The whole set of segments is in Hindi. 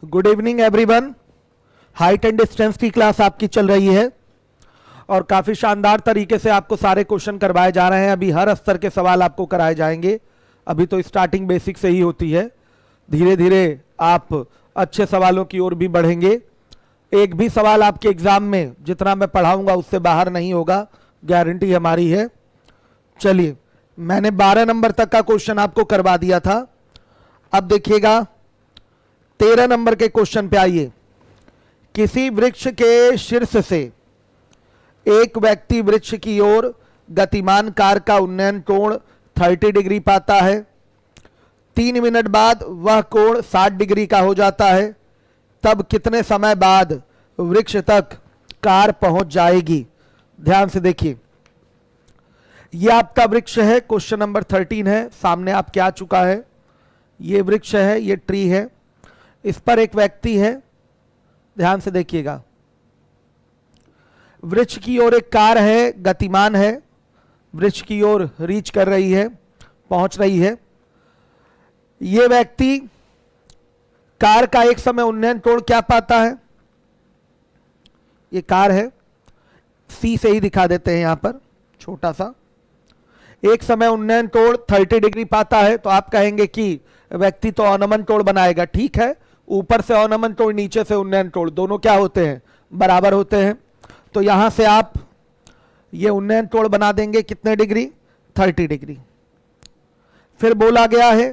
Good evening everyone. Height and distance की क्लास आपकी चल रही है और काफी शानदार तरीके से आपको सारे क्वेश्चन करवाए जा रहे हैं। अभी हर स्तर के सवाल आपको कराए जाएंगे। अभी तो स्टार्टिंग बेसिक से ही होती है, धीरे धीरे आप अच्छे सवालों की ओर भी बढ़ेंगे। एक भी सवाल आपके एग्जाम में जितना मैं पढ़ाऊंगा उससे बाहर नहीं होगा, गारंटी हमारी है। चलिए, मैंने 12 नंबर तक का क्वेश्चन आपको करवा दिया था। अब देखिएगा 13 नंबर के क्वेश्चन पे आइए। किसी वृक्ष के शीर्ष से एक व्यक्ति वृक्ष की ओर गतिमान कार का उन्नयन कोण 30 डिग्री पाता है। 3 मिनट बाद वह कोण 60 डिग्री का हो जाता है। तब कितने समय बाद वृक्ष तक कार पहुंच जाएगी? ध्यान से देखिए, यह आपका वृक्ष है। क्वेश्चन नंबर 13 है, सामने आपके आ चुका है। यह वृक्ष है, यह ट्री है, इस पर एक व्यक्ति है। ध्यान से देखिएगा, वृक्ष की ओर एक कार है, गतिमान है, वृक्ष की ओर रीच कर रही है, पहुंच रही है। यह व्यक्ति कार का एक समय उन्नयन कोण क्या पाता है? यह कार है, सी से ही दिखा देते हैं यहां पर छोटा सा। एक समय उन्नयन कोण 30 डिग्री पाता है, तो आप कहेंगे कि व्यक्ति तो अवनमन कोण बनाएगा। ठीक है, ऊपर से अवनमन कोण, नीचे से उन्नयन कोण, दोनों क्या होते हैं? बराबर होते हैं। तो यहां से आप ये उन्नयन कोण बना देंगे कितने डिग्री? 30 डिग्री। फिर बोला गया है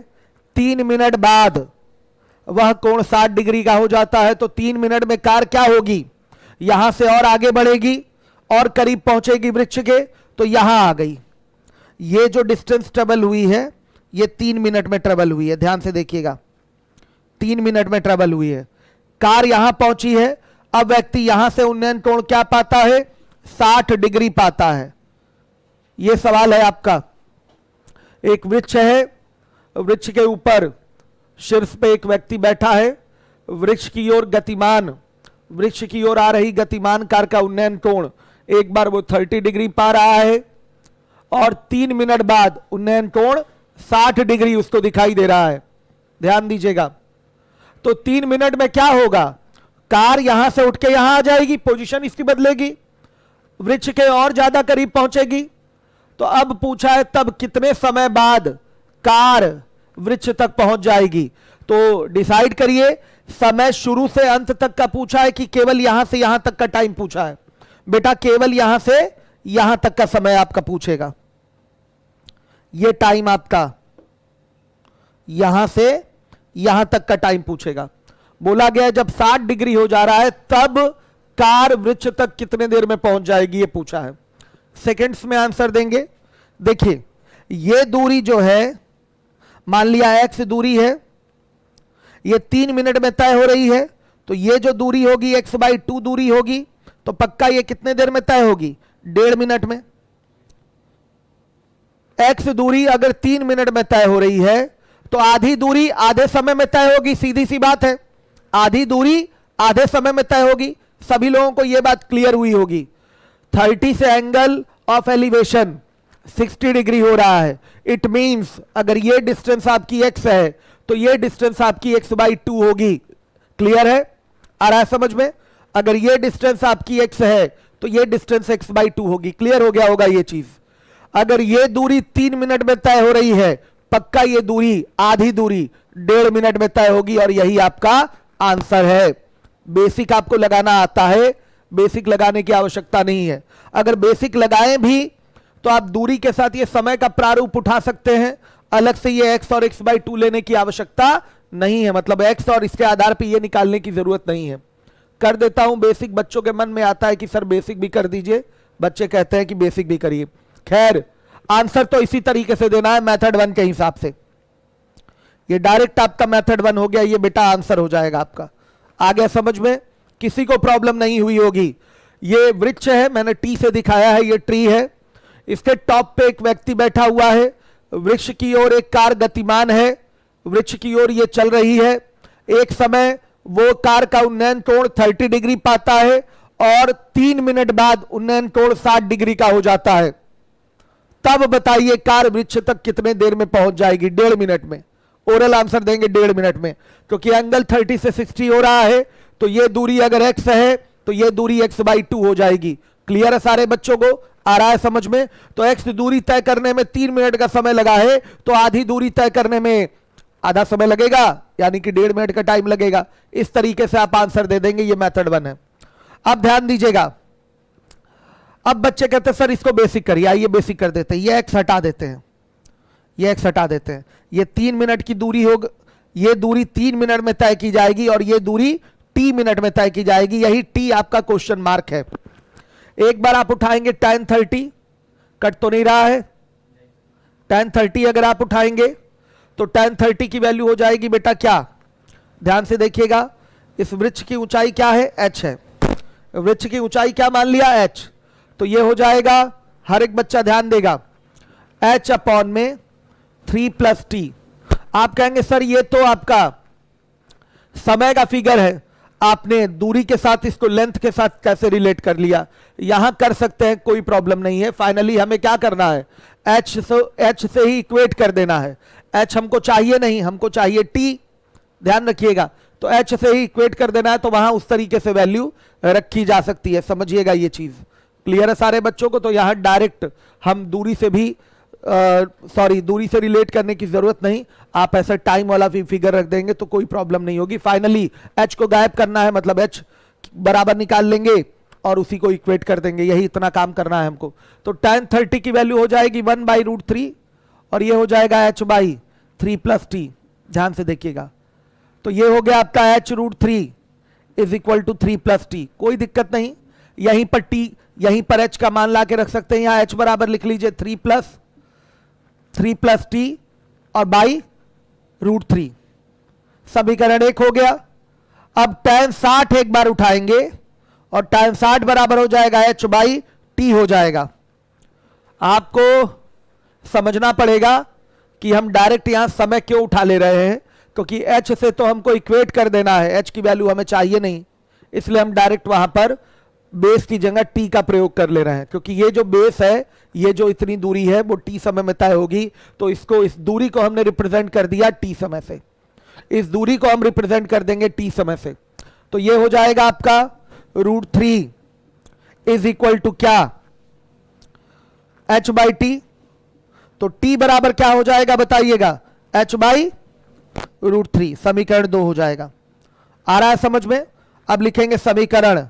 3 मिनट बाद वह कोण 60 डिग्री का हो जाता है। तो 3 मिनट में कार क्या होगी? यहां से और आगे बढ़ेगी और करीब पहुंचेगी वृक्ष के, तो यहां आ गई। ये जो डिस्टेंस ट्रेवल हुई है ये 3 मिनट में ट्रेवल हुई है। ध्यान से देखिएगा, 3 मिनट में ट्रेवल हुई है। कार यहां पहुंची है। अब व्यक्ति यहां से उन्नयन कोण क्या पाता है? 60 डिग्री पाता है। यह सवाल है आपका। एक वृक्ष है, वृक्ष के ऊपर शीर्ष पे एक व्यक्ति बैठा है, वृक्ष की ओर गतिमान, वृक्ष की ओर आ रही गतिमान कार का उन्नयन कोण एक बार वो 30 डिग्री पा रहा है और 3 मिनट बाद उन्नयन कोण 60 डिग्री उसको दिखाई दे रहा है। ध्यान दीजिएगा, तो 3 मिनट में क्या होगा? कार यहां से उठ के यहां आ जाएगी, पोजीशन इसकी बदलेगी, वृक्ष के और ज्यादा करीब पहुंचेगी। तो अब पूछा है तब कितने समय बाद कार वृक्ष तक पहुंच जाएगी? तो डिसाइड करिए, समय शुरू से अंत तक का पूछा है कि केवल यहां से यहां तक का टाइम पूछा है? बेटा केवल यहां से यहां तक का समय आपका पूछेगा। ये टाइम आपका यहां से यहां तक का टाइम पूछेगा। बोला गया जब 60 डिग्री हो जा रहा है तब कार वृक्ष तक कितने देर में पहुंच जाएगी, ये पूछा है। सेकंड्स में आंसर देंगे। देखिए, ये दूरी जो है, मान लिया x दूरी है, ये 3 मिनट में तय हो रही है, तो ये जो दूरी होगी x/2 दूरी होगी, तो पक्का ये कितने देर में तय होगी? 1.5 मिनट में। x दूरी अगर 3 मिनट में तय हो रही है तो आधी दूरी आधे समय में तय होगी। सीधी सी बात है, आधी दूरी आधे समय में तय होगी। सभी लोगों को यह बात क्लियर हुई होगी। 30 से एंगल ऑफ एलिवेशन 60 डिग्री हो रहा है। इट मींस अगर ये डिस्टेंस आपकी x है तो ये डिस्टेंस आपकी x/2 होगी। क्लियर है? आ रहा है समझ में? अगर ये डिस्टेंस आपकी x है तो ये डिस्टेंस x/2 होगी। क्लियर हो गया होगा ये चीज। अगर ये दूरी 3 मिनट में तय हो रही है, पक्का ये दूरी आधी दूरी 1.5 मिनट में तय होगी और यही आपका आंसर है। बेसिक आपको लगाना आता है, बेसिक लगाने की आवश्यकता नहीं है। अगर बेसिक लगाएं भी तो आप दूरी के साथ ये समय का प्रारूप उठा सकते हैं। अलग से ये x और x/2 लेने की आवश्यकता नहीं है। मतलब x और इसके आधार पर ये निकालने की जरूरत नहीं है। कर देता हूं बेसिक। बच्चों के मन में आता है कि सर बेसिक भी कर दीजिए, बच्चे कहते हैं कि बेसिक भी करिए। खैर, आंसर तो इसी तरीके से देना है, मेथड 1 के हिसाब से। ये डायरेक्ट आपका मेथड 1 हो गया, ये बेटा आंसर हो जाएगा आपका। आ गया समझ में? किसी को प्रॉब्लम नहीं हुई होगी। ये वृक्ष है, मैंने टी से दिखाया है, ये ट्री है। इसके टॉप पे एक व्यक्ति बैठा हुआ है, वृक्ष की ओर एक कार गतिमान है, वृक्ष की ओर ये चल रही है। एक समय वो कार का उन्नयन कोण 30 डिग्री पाता है और 3 मिनट बाद उन्नयन कोण 60 डिग्री का हो जाता है। तब बताइए कार वृक्ष तक कितने देर में पहुंच जाएगी? 1.5 मिनट में। ओरल आंसर देंगे 1.5 मिनट में, क्योंकि एंगल 30 से 60 हो रहा है, तो ये दूरी अगर x है तो ये दूरी x/2 हो जाएगी। क्लियर है सारे बच्चों को, आ रहा है समझ में? तो x दूरी तय करने में 3 मिनट का समय लगा है, तो आधी दूरी तय करने में आधा समय लगेगा, यानी कि 1.5 मिनट का टाइम लगेगा। इस तरीके से आप आंसर दे देंगे, ये मेथड 1 है। अब ध्यान दीजिएगा, अब बच्चे कहते हैं सर इसको बेसिक करिए, आइए बेसिक कर देते हैं। ये x हटा देते हैं, ये x हटा देते हैं, ये 3 मिनट की दूरी होगी, ये दूरी 3 मिनट में तय की जाएगी और ये दूरी t मिनट में तय की जाएगी। यही t आपका क्वेश्चन मार्क है। एक बार आप उठाएंगे tan 30, कट तो नहीं रहा है, tan 30 अगर आप उठाएंगे तो tan 30 की वैल्यू हो जाएगी बेटा क्या, ध्यान से देखिएगा, इस वृक्ष की ऊंचाई क्या है, h है, वृक्ष की ऊंचाई क्या मान लिया, h, तो ये हो जाएगा, हर एक बच्चा ध्यान देगा, h अपॉन में 3 + t। आप कहेंगे सर ये तो आपका समय का फिगर है, आपने दूरी के साथ इसको लेंथ के साथ कैसे रिलेट कर लिया? यहां कर सकते हैं, कोई प्रॉब्लम नहीं है। फाइनली हमें क्या करना है, h से ही इक्वेट कर देना है। h हमको चाहिए नहीं, हमको चाहिए t, ध्यान रखिएगा, तो h से ही इक्वेट कर देना है, तो वहां उस तरीके से वैल्यू रखी जा सकती है। समझिएगा ये चीज, क्लियर है सारे बच्चों को? तो यहां डायरेक्ट हम दूरी से भी दूरी से रिलेट करने की जरूरत नहीं, आप ऐसा टाइम वाला भी फिगर रख देंगे तो कोई प्रॉब्लम नहीं होगी। फाइनली h को गायब करना है, मतलब h बराबर निकाल लेंगे और उसी को इक्वेट कर देंगे, यही इतना काम करना है हमको। तो tan 30 की वैल्यू हो जाएगी 1/√3 और ये हो जाएगा h/3 + t। ध्यान से देखिएगा, तो ये हो गया आपका h√3 = 3 + t। कोई दिक्कत नहीं, यहीं पर t, यहीं पर h का मान ला के रख सकते हैं, यहां h बराबर लिख लीजिए 3 + t और /√3। समीकरण 1 हो गया। अब tan 60 एक बार उठाएंगे और tan 60 बराबर हो जाएगा h/t हो जाएगा। आपको समझना पड़ेगा कि हम डायरेक्ट यहां समय क्यों उठा ले रहे हैं, क्योंकि h से तो हमको इक्वेट कर देना है, h की वैल्यू हमें चाहिए नहीं, इसलिए हम डायरेक्ट वहां पर बेस की जगह t का प्रयोग कर ले रहे हैं। क्योंकि ये जो बेस है, ये जो इतनी दूरी है वो t समय में तय होगी, तो इसको, इस दूरी को हमने रिप्रेजेंट कर दिया t समय से, इस दूरी को हम रिप्रेजेंट कर देंगे t समय से। तो ये हो जाएगा आपका √3 = क्या, h/t। तो t बराबर क्या हो जाएगा बताइएगा, h/√3। समीकरण 2 हो जाएगा। आ रहा है समझ में? अब लिखेंगे समीकरण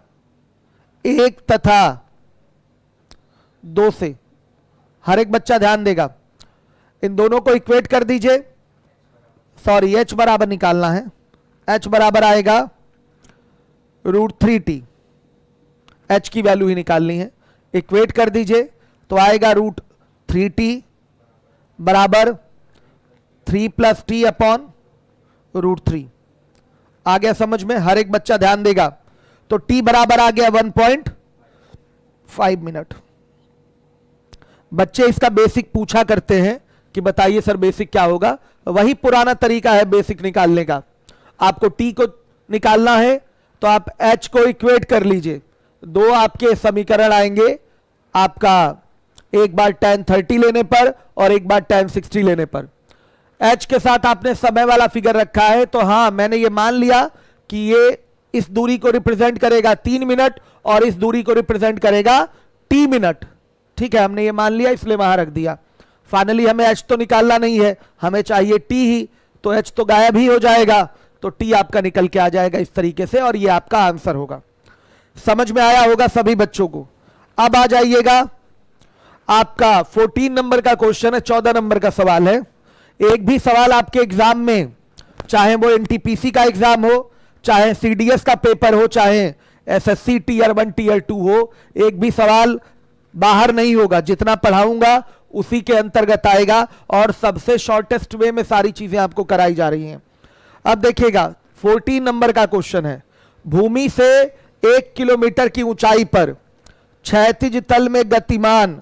1 तथा 2 से, हर एक बच्चा ध्यान देगा, इन दोनों को इक्वेट कर दीजिए। सॉरी, h बराबर निकालना है, h बराबर आएगा √3t, h की वैल्यू ही निकालनी है, इक्वेट कर दीजिए तो आएगा √3t बराबर 3 + t अपॉन √3। आ गया समझ में? हर एक बच्चा ध्यान देगा, तो t बराबर आ गया 1.5 मिनट। बच्चे इसका बेसिक पूछा करते हैं कि बताइए सर बेसिक क्या होगा, वही पुराना तरीका है बेसिक निकालने का। आपको t को निकालना है तो आप h को इक्वेट कर लीजिए, दो आपके समीकरण आएंगे, आपका एक बार tan 30 लेने पर और एक बार tan 60 लेने पर। h के साथ आपने समय वाला फिगर रखा है, तो हाँ मैंने ये मान लिया कि ये इस दूरी को रिप्रेजेंट करेगा 3 मिनट और इस दूरी को रिप्रेजेंट करेगा t मिनट। ठीक है, हमने ये मान लिया इसलिए वहां रख दिया। फाइनली हमें h तो निकालना नहीं है, हमें चाहिए t ही, तो h तो गायब ही हो जाएगा, तो t आपका निकल के आ जाएगा इस तरीके से, और ये आपका आंसर होगा। समझ में आया होगा सभी बच्चों को? अब आ जाइएगा, आपका 14 नंबर का क्वेश्चन है, 14 नंबर का सवाल है। एक भी सवाल आपके एग्जाम में, चाहे वो एनटीपीसी का एग्जाम हो, चाहे सीडीएस का पेपर हो, चाहे एसएससी टीयर 1 टीयर 2 हो, एक भी सवाल बाहर नहीं होगा। जितना पढ़ाऊंगा उसी के अंतर्गत आएगा और सबसे शॉर्टेस्ट वे में सारी चीजें आपको कराई जा रही हैं। अब देखिएगा 14 नंबर का क्वेश्चन है, भूमि से 1 किलोमीटर की ऊंचाई पर क्षैतिज तल में गतिमान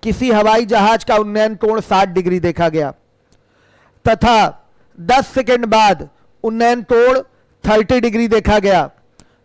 किसी हवाई जहाज का उन्नयन कोण 60 डिग्री देखा गया तथा 10 सेकंड बाद उन्नयन कोण 30 डिग्री देखा गया।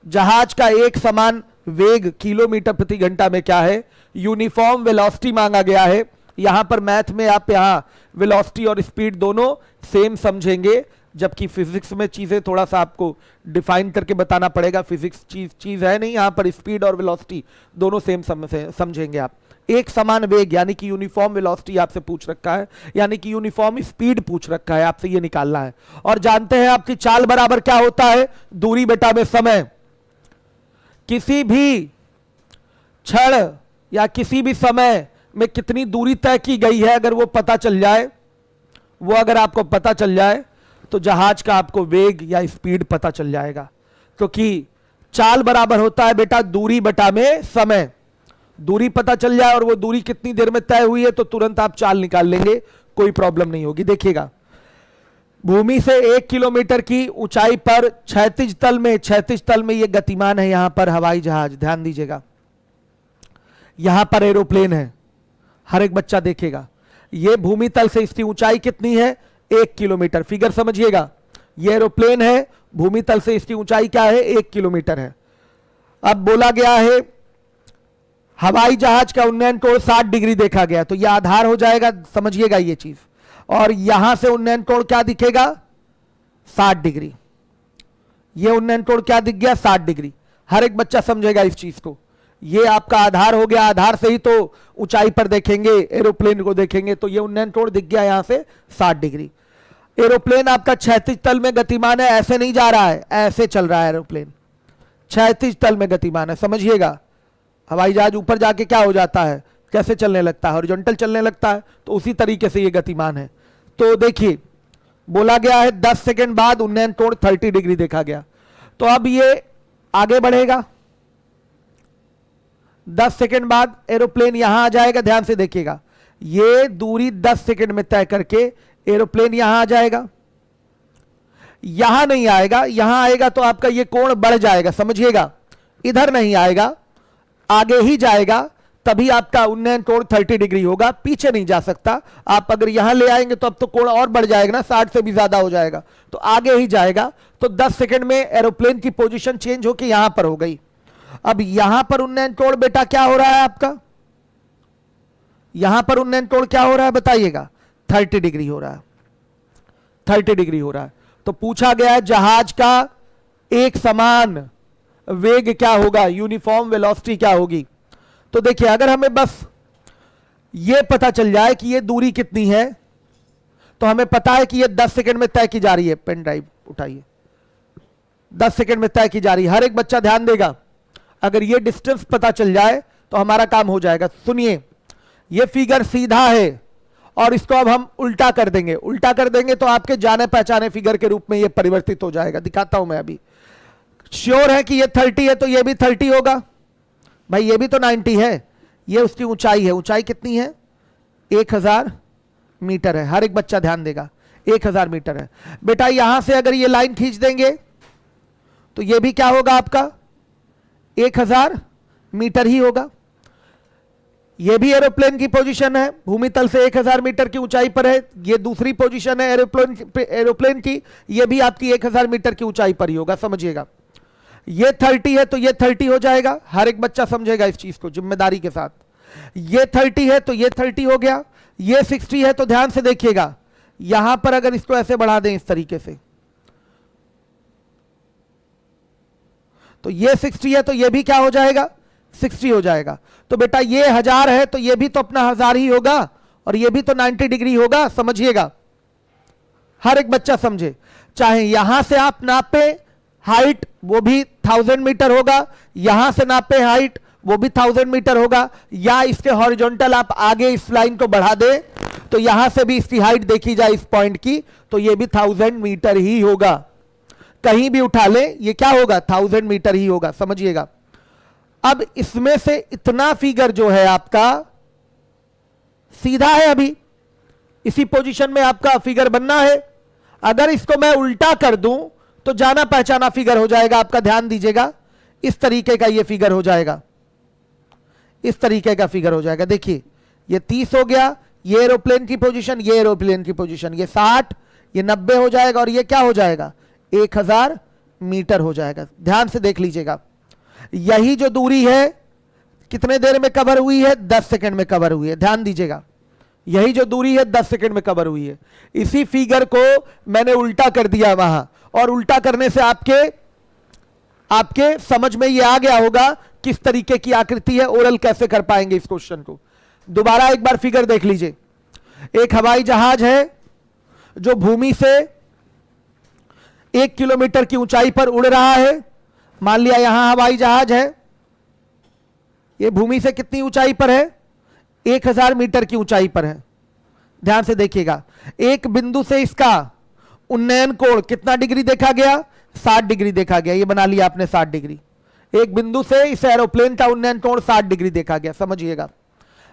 जहाज का एक समान वेग किलोमीटर प्रति घंटा में क्या है, यूनिफॉर्म वेलोसिटी मांगा गया है यहां पर मैथ में आप यहां वेलोसिटी और स्पीड दोनों सेम समझेंगे, जबकि फिजिक्स में चीजें थोड़ा सा आपको डिफाइन करके बताना पड़ेगा। फिजिक्स चीज है नहीं, यहां पर स्पीड और वेलोसिटी दोनों सेम समझेंगे आप। एक समान वेग यानी कि यूनिफॉर्म वेलोसिटी आपसे पूछ रखा है, यानी कि यूनिफॉर्म स्पीड पूछ रखा है, आपसे ये निकालना है। और जानते हैं आपकी चाल बराबर क्या होता है, दूरी बटा में समय। किसी भी क्षण या किसी भी समय में कितनी दूरी तय की गई है, अगर वो पता चल जाए, वो अगर आपको पता चल जाए तो जहाज का आपको वेग या स्पीड पता चल जाएगा। क्योंकि चाल बराबर होता है बेटा दूरी बटा में समय। दूरी पता चल जाए और वो दूरी कितनी देर में तय हुई है तो तुरंत आप चाल निकाल लेंगे, कोई प्रॉब्लम नहीं होगी। देखिएगा, भूमि से 1 किलोमीटर की ऊंचाई पर क्षैतिज तल में ये गतिमान है। यहां पर हवाई जहाज, ध्यान दीजिएगा, यहां पर एरोप्लेन है, हर एक बच्चा देखेगा। ये भूमि तल से इसकी ऊंचाई कितनी है, 1 किलोमीटर। फिगर समझिएगा, ये एरोप्लेन है, भूमि तल से इसकी ऊंचाई क्या है, 1 किलोमीटर है। अब बोला गया है हवाई जहाज का उन्नयन कोण 60 डिग्री देखा गया, तो यह आधार हो जाएगा, समझिएगा ये चीज। और यहां से उन्नयन कोण क्या दिखेगा, 60 डिग्री। ये उन्नयन कोण क्या दिख गया, 60 डिग्री। हर एक बच्चा समझेगा इस चीज को। ये आपका आधार हो गया, आधार से ही तो ऊंचाई पर देखेंगे, एरोप्लेन को देखेंगे, तो ये उन्नयन कोण दिख गया यहां से 60 डिग्री। एरोप्लेन आपका क्षैतिज तल में गतिमान है, ऐसे नहीं जा रहा है, ऐसे चल रहा है एरोप्लेन, क्षैतिज तल में गतिमान है, समझिएगा। हवाई जहाज ऊपर जाके क्या हो जाता है, कैसे चलने लगता है, हॉरिजॉन्टल चलने लगता है, तो उसी तरीके से ये गतिमान है। तो देखिए, बोला गया है 10 सेकंड बाद उन्नयन कोण 30 डिग्री देखा गया। तो अब ये आगे बढ़ेगा, 10 सेकंड बाद एरोप्लेन यहां आ जाएगा। ध्यान से देखिएगा, ये दूरी 10 सेकंड में तय करके एरोप्लेन यहां आ जाएगा। यहां नहीं आएगा, यहां आएगा तो आपका ये कोण बढ़ जाएगा, समझिएगा। इधर नहीं आएगा, आगे ही जाएगा, तभी आपका उन्नयन कोण 30 डिग्री होगा, पीछे नहीं जा सकता। आप अगर यहां ले आएंगे तो अब तो कोण और बढ़ जाएगा ना, 60 से भी ज्यादा हो जाएगा, तो आगे ही जाएगा। तो 10 सेकंड में एरोप्लेन की पोजीशन चेंज होकर यहां पर हो गई। अब यहां पर उन्नयन कोण बेटा क्या हो रहा है आपका, यहां पर उन्नयन कोण क्या हो रहा है बताइएगा, 30 डिग्री हो रहा है, 30 डिग्री हो रहा है। तो पूछा गया है जहाज का एक समान वेग क्या होगा, यूनिफॉर्म वेलोसिटी क्या होगी। तो देखिए, अगर हमें बस ये पता चल जाए कि ये दूरी कितनी है, तो हमें पता है कि ये 10 सेकंड में तय की जा रही है। पेन ड्राइव उठाइए, 10 सेकंड में तय की जा रही है। हर एक बच्चा ध्यान देगा, अगर ये डिस्टेंस पता चल जाए तो हमारा काम हो जाएगा। सुनिए, ये फिगर सीधा है और इसको अब हम उल्टा कर देंगे। उल्टा कर देंगे तो आपके जाने पहचाने फिगर के रूप में ये परिवर्तित हो जाएगा। दिखाता हूं मैं अभी। श्योर है कि ये 30 है तो ये भी 30 होगा भाई, ये भी तो 90 है। ये उसकी ऊंचाई है, ऊंचाई कितनी है, 1000 मीटर है। हर एक बच्चा ध्यान देगा, 1000 मीटर है बेटा। यहां से अगर ये लाइन खींच देंगे तो ये भी क्या होगा आपका, 1000 मीटर ही होगा। ये भी एरोप्लेन की पोजीशन है, भूमि तल से 1000 मीटर की ऊंचाई पर है। ये दूसरी पोजीशन है एरोप्लेन की, ये भी आपकी 1000 मीटर की ऊंचाई पर ही होगा, समझिएगा। ये 30 है तो ये 30 हो जाएगा। हर एक बच्चा समझेगा इस चीज को जिम्मेदारी के साथ। ये 30 है तो ये 30 हो गया। ये 60 है तो ध्यान से देखिएगा, यहां पर अगर इसको ऐसे बढ़ा दें इस तरीके से, तो ये 60 है तो ये भी क्या हो जाएगा, 60 हो जाएगा। तो बेटा ये 1000 है तो ये भी तो अपना 1000 ही होगा, और ये भी तो 90 डिग्री होगा, समझिएगा। हर एक बच्चा समझे, चाहे यहां से आप नापे हाइट वो भी 1000 मीटर होगा, यहां से नापे हाइट वो भी 1000 मीटर होगा, या इसके हॉरिजॉन्टल आप आगे इस लाइन को बढ़ा दे तो यहां से भी इसकी हाइट देखी जाए इस पॉइंट की, तो ये भी 1000 मीटर ही होगा। कहीं भी उठा ले ये क्या होगा, 1000 मीटर ही होगा, समझिएगा। अब इसमें से इतना फिगर जो है आपका सीधा है, अभी इसी पोजीशन में आपका फिगर बनना है। अगर इसको मैं उल्टा कर दूं तो जाना पहचाना फिगर हो जाएगा आपका। ध्यान दीजिएगा, इस तरीके का ये फिगर हो जाएगा, इस तरीके का फिगर हो जाएगा। देखिए ये 30 हो गया, ये एरोप्लेन की पोजीशन, ये एरोप्लेन की पोजीशन, ये 60, ये 90 हो जाएगा, और ये क्या हो जाएगा, 1000 मीटर हो जाएगा। ध्यान से देख लीजिएगा, यही जो दूरी है कितने देर में कवर हुई है, 10 सेकंड में कवर हुई है। ध्यान दीजिएगा, यही जो दूरी है 10 सेकंड में कवर हुई है। इसी फिगर को मैंने उल्टा कर दिया वहां, और उल्टा करने से आपके समझ में ये आ गया होगा किस तरीके की आकृति है, ओरल कैसे कर पाएंगे इस क्वेश्चन को। दोबारा एक बार फिगर देख लीजिए। एक हवाई जहाज है जो भूमि से 1 किलोमीटर की ऊंचाई पर उड़ रहा है। मान लिया यहां हवाई जहाज है, यह भूमि से कितनी ऊंचाई पर है? 1000 मीटर की ऊंचाई पर है। ध्यान से देखिएगा, एक बिंदु से इसका उन्नयन कोण कितना डिग्री देखा गया? 60 डिग्री देखा गया। ये बना लिया आपने 60 डिग्री। एक बिंदु से इस एरोप्लेन का उन्नयन कोण 60 डिग्री देखा गया, समझिएगा।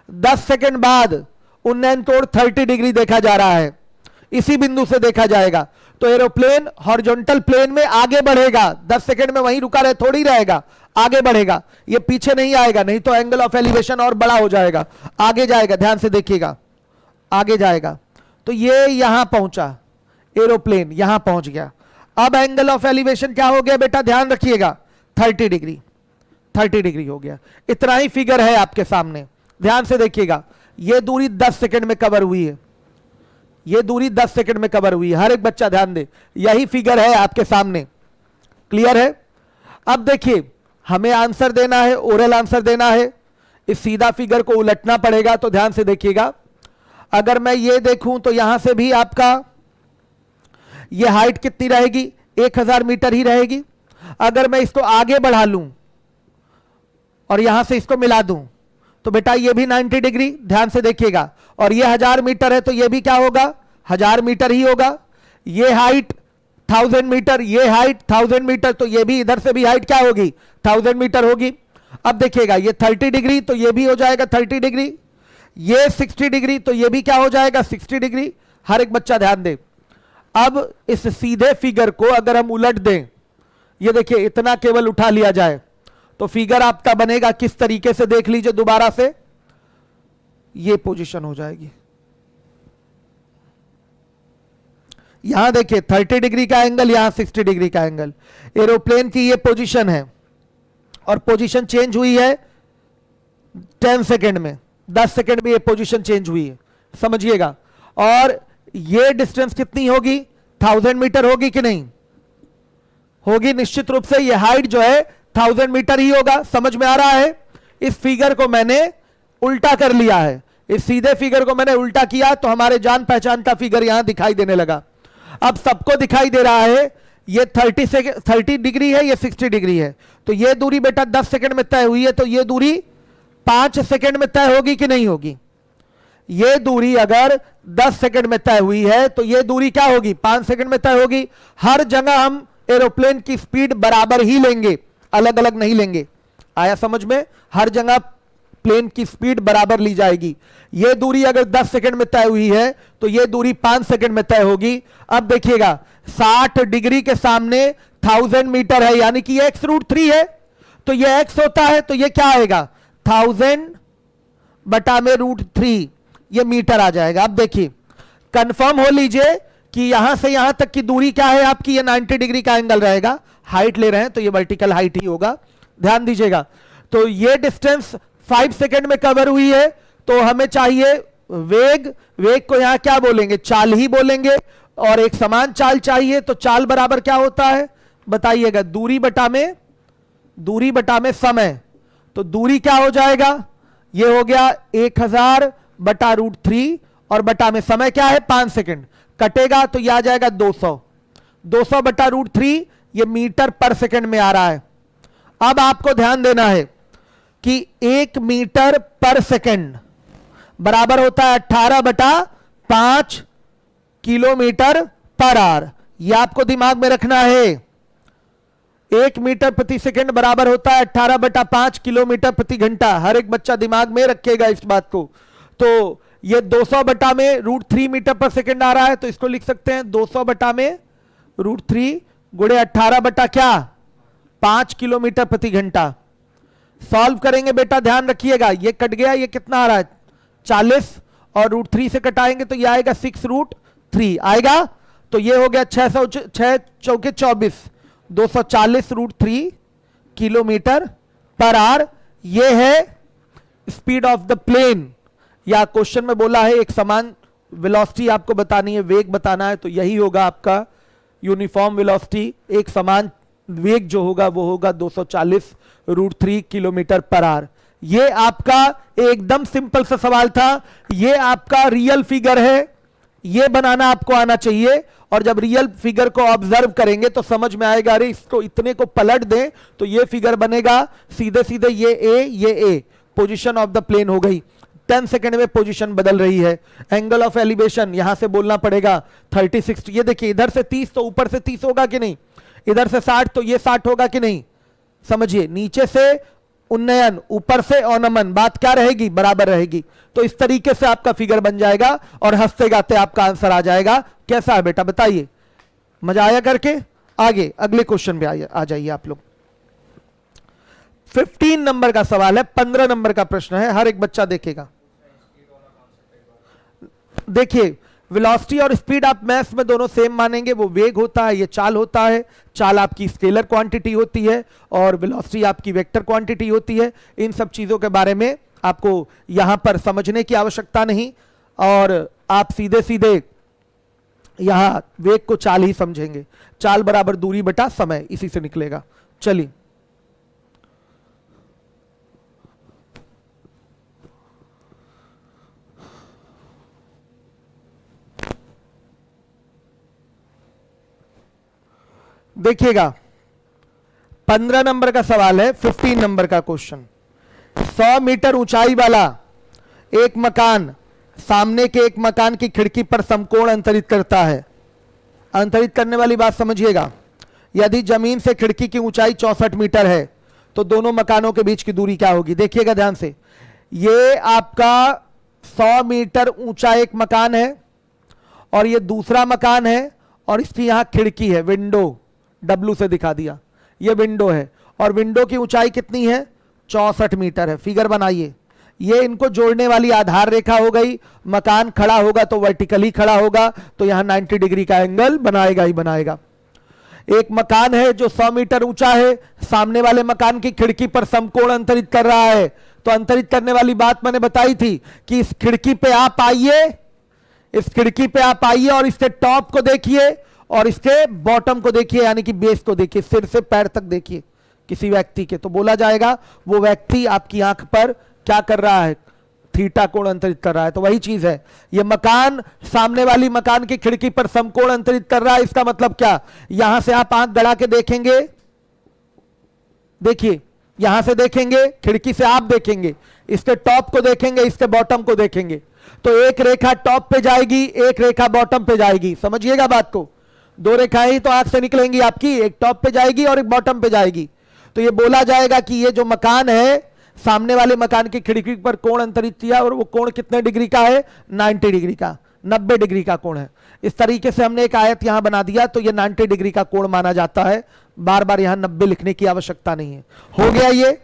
10 सेकंड बाद उन्नयन कोण 30 डिग्री देखा जा रहा है, इसी बिंदु से देखा जाएगा। तो एरोप्लेन हॉरिजॉन्टल प्लेन में आगे बढ़ेगा। 10 सेकंड में वहीं रुका रहे थोड़ी रहेगा, आगे बढ़ेगा। ये पीछे नहीं आएगा, नहीं तो एंगल ऑफ एलिवेशन और बड़ा हो जाएगा, आगे जाएगा। ध्यान से देखिएगा, आगे जाएगा। तो ये यहां पहुंचा, एरोप्लेन यहां पहुंच गया। अब एंगल ऑफ एलिवेशन क्या हो गया बेटा? ध्यान रखिएगा, 30 डिग्री। 30 डिग्री हो गया। इतना ही फिगर है आपके सामने। ध्यान से देखिएगा, यह दूरी 10 सेकंड में कवर हुई है। यह दूरी 10 सेकंड में कवर हुई है। हर एक बच्चा ध्यान दे, यही फिगर है आपके सामने। क्लियर है? अब देखिए, हमें आंसर देना है, ओरल आंसर देना है। इस सीधा फिगर को उलटना पड़ेगा। तो ध्यान से देखिएगा, अगर मैं ये देखूं तो यहां से भी आपका ये हाइट कितनी रहेगी? 1000 मीटर ही रहेगी। अगर मैं इसको आगे बढ़ा लूं और यहां से इसको मिला दूं तो बेटा ये भी 90 डिग्री। ध्यान से देखिएगा, और ये 1000 मीटर है तो ये भी क्या होगा? 1000 मीटर ही होगा। ये हाइट 1000 मीटर, ये हाइट 1000 मीटर, तो ये भी इधर से भी हाइट क्या होगी? 1000 मीटर होगी। अब देखिएगा, ये 30 डिग्री तो ये भी हो जाएगा 30 डिग्री। ये 60 डिग्री तो ये भी क्या हो जाएगा? 60 डिग्री। हर एक बच्चा ध्यान दे। अब इस सीधे फिगर को अगर हम उलट दें, ये देखिए इतना केवल उठा लिया जाए तो फिगर आपका बनेगा किस तरीके से? देख लीजिए दोबारा से, ये पोजीशन हो जाएगी। यहां देखिए 30 डिग्री का एंगल, यहां 60 डिग्री का एंगल। एरोप्लेन की ये पोजीशन है और पोजीशन चेंज हुई है 10 सेकंड में। 10 सेकंड में ये पोजीशन चेंज हुई है, समझिएगा। और ये डिस्टेंस कितनी होगी? 1000 मीटर होगी कि नहीं होगी? निश्चित रूप से ये हाइट जो है 1000 मीटर ही होगा। समझ में आ रहा है? इस फिगर को मैंने उल्टा कर लिया है। इस सीधे फिगर को मैंने उल्टा किया तो हमारे जान पहचान का फिगर यहां दिखाई देने लगा। अब सबको दिखाई दे रहा है, ये 30 डिग्री है, ये 60 डिग्री है। तो ये दूरी बेटा 10 सेकंड में तय हुई है, तो ये दूरी 5 सेकंड में तय होगी कि नहीं होगी? ये दूरी अगर 10 सेकंड में तय हुई है तो ये दूरी क्या होगी? 5 सेकंड में तय होगी। हर जगह हम एरोप्लेन की स्पीड बराबर ही लेंगे, अलग अलग नहीं लेंगे। आया समझ में? हर जगह प्लेन की स्पीड बराबर ली जाएगी। यह दूरी अगर 10 सेकंड में तय हुई है तो यह दूरी 5 सेकंड में तय होगी। अब देखिएगा, 60 डिग्री के सामने 1000 मीटर है, यानी कि x रूट 3 है। तो यह x होता है तो यह क्या आएगा? 1000 बटा में रूट 3, यह मीटर आ जाएगा। अब देखिए, कंफर्म हो लीजिए कि यहां से यहां तक की दूरी क्या है आपकी? ये 90 डिग्री का एंगल रहेगा। हाइट ले रहे हैं तो ये वर्टिकल हाइट ही होगा। ध्यान दीजिएगा, तो ये डिस्टेंस 5 सेकंड में कवर हुई है। तो हमें चाहिए वेग। वेग को यहां क्या बोलेंगे? चाल ही बोलेंगे। और एक समान चाल चाहिए, तो चाल बराबर क्या होता है बताइएगा? दूरी बटा में समय। तो दूरी क्या हो जाएगा? ये हो गया 1000 बटा रूट 3 और बटा में समय क्या है? 5 सेकंड। कटेगा तो यह आ जाएगा 200। 200 बटा रूट 3, ये मीटर पर सेकंड में आ रहा है। अब आपको ध्यान देना है कि 1 मीटर पर सेकंड बराबर होता है 18 बटा 5 किलोमीटर पर आवर। यह आपको दिमाग में रखना है। 1 मीटर प्रति सेकंड बराबर होता है 18 बटा 5 किलोमीटर प्रति घंटा। हर एक बच्चा दिमाग में रखेगा इस बात को। तो ये 200 बटा में रूट 3 मीटर पर सेकंड आ रहा है, तो इसको लिख सकते हैं 200 बटा में रूट 3 गुणे 18 बटा क्या? 5 किलोमीटर प्रति घंटा। सॉल्व करेंगे बेटा, ध्यान रखिएगा, ये कट गया, ये कितना आ रहा है? 40, और रूट 3 से कटाएंगे तो ये आएगा 6 रूट 3 आएगा। तो ये हो गया 6 चौके 24, 240 रूट 3 किलोमीटर पर आवर। ये है स्पीड ऑफ द प्लेन या क्वेश्चन में बोला है एक समान वेलोसिटी आपको बतानी है, वेग बताना है, तो यही होगा आपका यूनिफॉर्म वेलोसिटी। एक समान वेग जो होगा वो होगा 240√3 किलोमीटर पर आवर। ये आपका एकदम सिंपल सा सवाल था, ये आपका रियल फिगर है, ये बनाना आपको आना चाहिए। और जब रियल फिगर को ऑब्जर्व करेंगे तो समझ में आएगा, अरे इसको इतने को पलट दें तो ये फिगर बनेगा, सीधे सीधे ये ए पोजीशन ऑफ द प्लेन हो गई। 10 सेकंड में पोजीशन बदल रही है। एंगल ऑफ एलिवेशन यहां से बोलना पड़ेगा 36। ये देखिए इधर से 30 तो ऊपर से 30 होगा कि नहीं, इधर से 60 तो ये 60 होगा कि नहीं। समझिए, नीचे से उन्नयन, ऊपर से अवनमन, बात क्या रहेगी, बराबर रहेगी। तो इस तरीके से आपका फिगर बन जाएगा और हंसते गाते आपका आंसर आ जाएगा। कैसा है बेटा बताइए, मजा आया करके? आगे अगले क्वेश्चन पे आ जाइए आप लोग। 15 नंबर का सवाल है, 15 नंबर का प्रश्न है, हर एक बच्चा देखेगा। देखिए वेलोसिटी और स्पीड आप मैथ्स में दोनों सेम मानेंगे, वो वेग होता है, ये चाल होता है। चाल आपकी स्केलर क्वांटिटी होती है और वेलोसिटी आपकी वेक्टर क्वांटिटी होती है। इन सब चीजों के बारे में आपको यहां पर समझने की आवश्यकता नहीं, और आप सीधे सीधे यहां वेग को चाल ही समझेंगे। चाल बराबर दूरी बटा समय, इसी से निकलेगा। चलिए देखिएगा, 15 नंबर का सवाल है, 15 नंबर का क्वेश्चन। 100 मीटर ऊंचाई वाला एक मकान सामने के एक मकान की खिड़की पर समकोण अंतरित करता है। अंतरित करने वाली बात समझिएगा। यदि जमीन से खिड़की की ऊंचाई 64 मीटर है तो दोनों मकानों के बीच की दूरी क्या होगी। देखिएगा ध्यान से, ये आपका 100 मीटर ऊंचा एक मकान है और ये दूसरा मकान है, और इसकी यहां खिड़की है, विंडो, W से दिखा दिया, ये विंडो है, और विंडो की ऊंचाई कितनी है, 64 मीटर है। फिगर बनाइए, ये इनको जोड़ने वाली आधार रेखा हो गई। मकान खड़ा होगा तो वर्टिकली खड़ा होगा, तो यहां 90 डिग्री का एंगल बनाएगा ही बनाएगा। एक मकान है जो 100 मीटर ऊंचा है, सामने वाले मकान की खिड़की पर समकोण अंतरित कर रहा है। तो अंतरित करने वाली बात मैंने बताई थी कि इस खिड़की पे आप आइए, इस खिड़की पे आप आइए और इसके टॉप को देखिए और इसके बॉटम को देखिए, यानी कि बेस को देखिए, सिर से पैर तक देखिए किसी व्यक्ति के, तो बोला जाएगा वो व्यक्ति आपकी आंख पर क्या कर रहा है, थीटा कोण अंतरित कर रहा है। तो वही चीज है, ये मकान सामने वाली मकान की खिड़की पर समकोण अंतरित कर रहा है। इसका मतलब क्या, यहां से आप आंख गड़ा के देखेंगे, देखिए यहां से देखेंगे, खिड़की से आप देखेंगे, इसके टॉप को देखेंगे, इसके बॉटम को देखेंगे, तो एक रेखा टॉप पे जाएगी, एक रेखा बॉटम पे जाएगी। समझिएगा बात को, दो रेखाएं ही तो आंख से निकलेंगी आपकी, एक टॉप पे जाएगी और एक बॉटम पे जाएगी। तो ये बोला जाएगा कि ये जो मकान है, सामने वाले मकान की खिड़की पर कोण अंतरित किया, और वो कोण कितने डिग्री का है, 90 डिग्री का, 90 डिग्री का कोण है। इस तरीके से हमने एक आयत यहां बना दिया, तो ये 90 डिग्री का कोण माना जाता है। बार बार यहां 90 लिखने की आवश्यकता नहीं है। हो गया ये।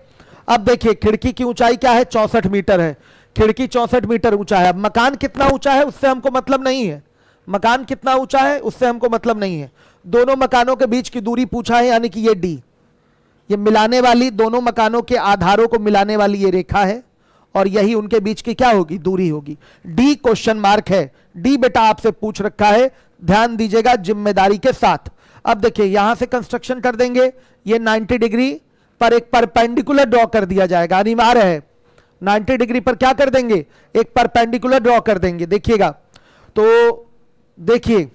अब देखिए खिड़की की ऊंचाई क्या है, 64 मीटर है। खिड़की 64 मीटर ऊंचा है। अब मकान कितना ऊंचा है उससे हमको मतलब नहीं है, मकान कितना ऊंचा है उससे हमको मतलब नहीं है। दोनों मकानों के बीच की दूरी पूछा है, यानी कि ये डी, ये मिलाने वाली, दोनों मकानों के आधारों को मिलाने वाली ये रेखा है, और यही उनके बीच की क्या होगी, दूरी होगी। डी क्वेश्चन मार्क है, डी बेटा आपसे पूछ रखा है, ध्यान दीजिएगा जिम्मेदारी के साथ। अब देखिए यहां से कंस्ट्रक्शन कर देंगे, ये 90 डिग्री पर एक परपेंडिकुलर ड्रॉ कर दिया जाएगा, अनिवार्य है। 90 डिग्री पर क्या कर देंगे, एक परपेंडिकुलर ड्रॉ कर देंगे। देखिएगा, तो देखिए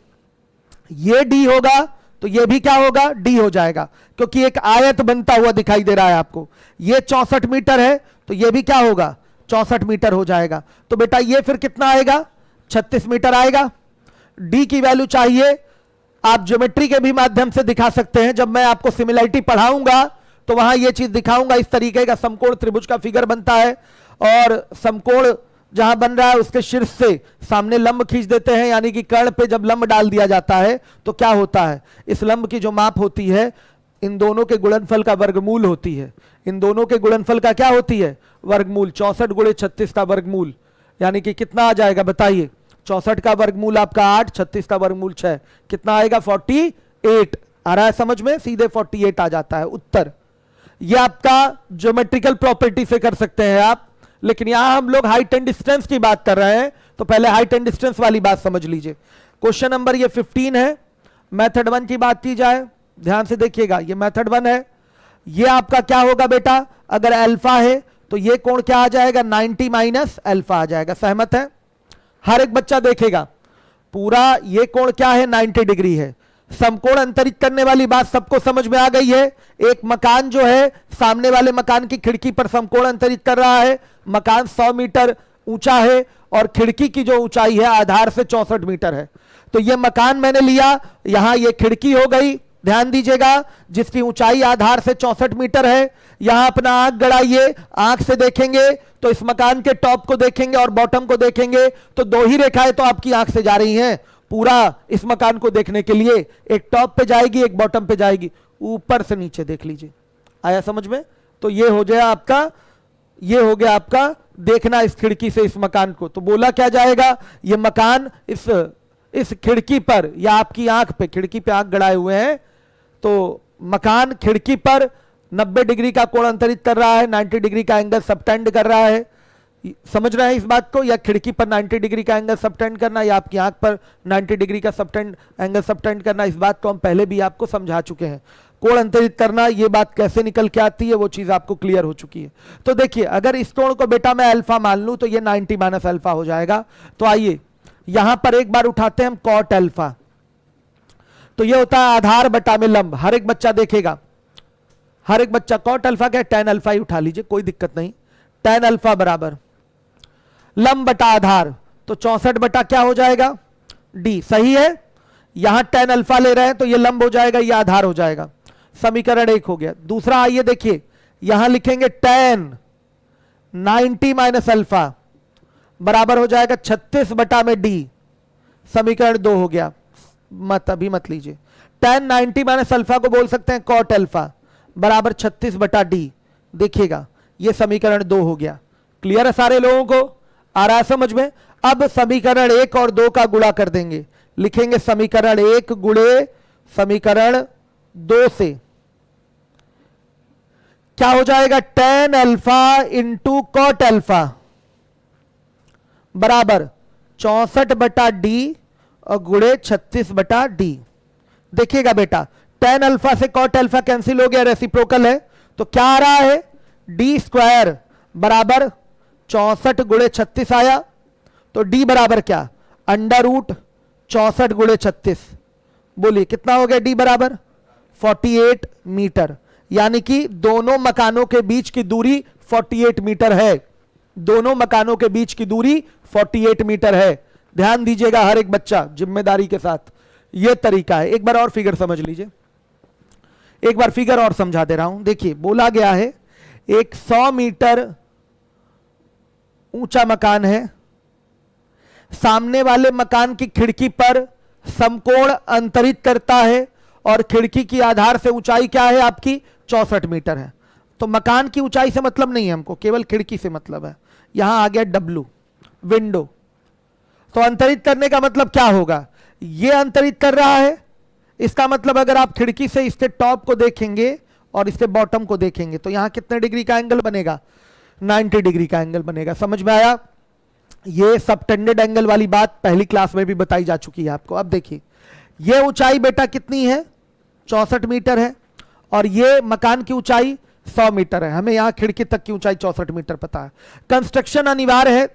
ये डी होगा तो ये भी क्या होगा, डी हो जाएगा, क्योंकि एक आयत बनता हुआ दिखाई दे रहा है आपको। ये 64 मीटर है तो ये भी क्या होगा, 64 मीटर हो जाएगा। तो बेटा ये फिर कितना आएगा, 36 मीटर आएगा। डी की वैल्यू चाहिए, आप ज्योमेट्री के भी माध्यम से दिखा सकते हैं। जब मैं आपको सिमिलरिटी पढ़ाऊंगा तो वहां यह चीज दिखाऊंगा, इस तरीके का समकोण त्रिभुज का फिगर बनता है, और समकोण जहां बन रहा है उसके शीर्ष से सामने लंब खींच देते हैं, यानी कि कर्ण पे जब लंब डाल दिया जाता है तो क्या होता है, इस लंब की जो माप होती है इन दोनों के गुणनफल का वर्गमूल होती है। इन दोनों के गुणनफल का क्या होती है, वर्गमूल। 64 गुणे 36 का वर्गमूल, यानी कि कितना आ जाएगा बताइए, 64 का वर्गमूल आपका 8, 36 का वर्गमूल 6, कितना आएगा 48। आ रहा है समझ में, सीधे 48 आ जाता है उत्तर। यह आपका ज्योमेट्रिकल प्रॉपर्टी से कर सकते हैं आप, लेकिन यहां हम लोग हाइट एंड डिस्टेंस की बात कर रहे हैं, तो पहले हाइट एंड डिस्टेंस वाली बात समझ लीजिए। क्वेश्चन नंबर ये 15 है। मेथड 1 की बात की जाए, ध्यान से देखिएगा, ये मेथड 1 है। ये आपका क्या होगा बेटा, अगर अल्फा है तो ये कोण क्या आ जाएगा, 90 माइनस अल्फा आ जाएगा। सहमत है? हर एक बच्चा देखेगा पूरा ये कोण क्या है, 90 डिग्री है। समकोण अंतरित करने वाली बात सबको समझ में आ गई है। एक मकान जो है सामने वाले मकान की खिड़की पर समकोण अंतरित कर रहा है। मकान 100 मीटर ऊंचा है और खिड़की की जो ऊंचाई है आधार से 64 मीटर है। तो ये मकान मैंने लिया, यहां ये खिड़की हो गई, ध्यान दीजिएगा, जिसकी ऊंचाई आधार से 64 मीटर है। यहां अपना आंख गड़ाइए, आंख से देखेंगे तो इस मकान के टॉप को देखेंगे और बॉटम को देखेंगे तो दो ही रेखाएं तो आपकी आंख से जा रही हैं पूरा इस मकान को देखने के लिए। एक टॉप पे जाएगी, एक बॉटम पे जाएगी। ऊपर से नीचे देख लीजिए, आया समझ में? तो ये हो गया आपका, ये हो गया आपका देखना इस खिड़की से इस मकान को। तो बोला क्या जाएगा, ये मकान इस खिड़की पर या आपकी आंख पे, खिड़की पे आंख गड़ाए हुए हैं, तो मकान खिड़की पर 90 डिग्री का कोण अंतरित कर रहा है, 90 डिग्री का एंगल सबटेंड कर रहा है। समझ रहे हैं इस बात को? या खिड़की पर 90 डिग्री का एंगल सबटेंड करना या आपकी आंख पर 90 डिग्री का एंगल सबटेंड करना, इस बात को हम पहले भी आपको समझा चुके हैं। कोण अंतरित करना, ये बात कैसे निकल के आती है वो चीज आपको क्लियर हो चुकी है। तो देखिए, अगर इस कोण को बेटा मैं अल्फा मान लूं तो ये 90 माइनस अल्फा हो जाएगा। तो आइए यहां पर एक बार उठाते हैं हम कॉट अल्फा। तो ये होता है आधार बटा में लंब। हर एक बच्चा देखेगा, हर एक बच्चा कॉट अल्फा क्या, tan अल्फा ही उठा लीजिए, कोई दिक्कत नहीं। tan अल्फा बराबर लंब बटा आधार, तो 64 बटा क्या हो जाएगा, d। सही है? यहां tan अल्फा ले रहे हैं तो ये लंब हो जाएगा, ये आधार हो जाएगा। समीकरण 1 हो गया। दूसरा आइए देखिए, यहां लिखेंगे tan 90 माइनस अल्फा बराबर हो जाएगा 36 बटा में d। समीकरण 2 हो गया। अभी मत लीजिए, tan 90 माइनस अल्फा को बोल सकते हैं कॉट अल्फा बराबर 36 बटा डी। देखिएगा ये समीकरण 2 हो गया। क्लियर है सारे लोगों को? आ रहा है समझ में? अब समीकरण 1 और 2 का गुणा कर देंगे, लिखेंगे समीकरण 1 गुणे समीकरण 2 से क्या हो जाएगा, tan alpha into cot alpha बराबर 64 बटा डी और गुणे 36 बटा डी। देखिएगा बेटा, tan अल्फा से कॉट अल्फा कैंसिल हो गया, रेसिप्रोकल है, तो क्या आ रहा है, डी स्क्वायर बराबर 64 गुणे 36 आया। तो डी बराबर क्या, अंडर रूट 64 गुणे 36। बोलिए कितना हो गया डी बराबर 48 मीटर। यानी कि दोनों मकानों के बीच की दूरी 48 मीटर है। दोनों मकानों के बीच की दूरी 48 मीटर है। ध्यान दीजिएगा हर एक बच्चा जिम्मेदारी के साथ, यह तरीका है। एक बार और फिगर समझ लीजिए, एक बार फिगर और समझा दे रहा हूं। देखिए बोला गया है एक 100 मीटर ऊंचा मकान है, सामने वाले मकान की खिड़की पर समकोण अंतरित करता है और खिड़की की आधार से ऊंचाई क्या है आपकी 64 मीटर है। तो मकान की ऊंचाई से मतलब नहीं है हमको, केवल खिड़की से मतलब है। यहां आ गया डब्ल्यू, विंडो। तो अंतरित करने का मतलब क्या होगा, ये अंतरित कर रहा है, इसका मतलब अगर आप खिड़की से इसके टॉप को देखेंगे और इसके बॉटम को देखेंगे तो यहां कितने डिग्री का एंगल बनेगा, 90 डिग्री का एंगल बनेगा। समझ में आया? ये सबटेंडेड एंगल वाली बात पहली क्लास में भी बताई जा चुकी है आपको। अब देखिए ये ऊंचाई बेटा कितनी है, 64 मीटर है, और ये मकान की ऊंचाई 100 मीटर है। हमें यहां खिड़की तक की ऊंचाई 64 मीटर पता है। कंस्ट्रक्शन अनिवार्य है,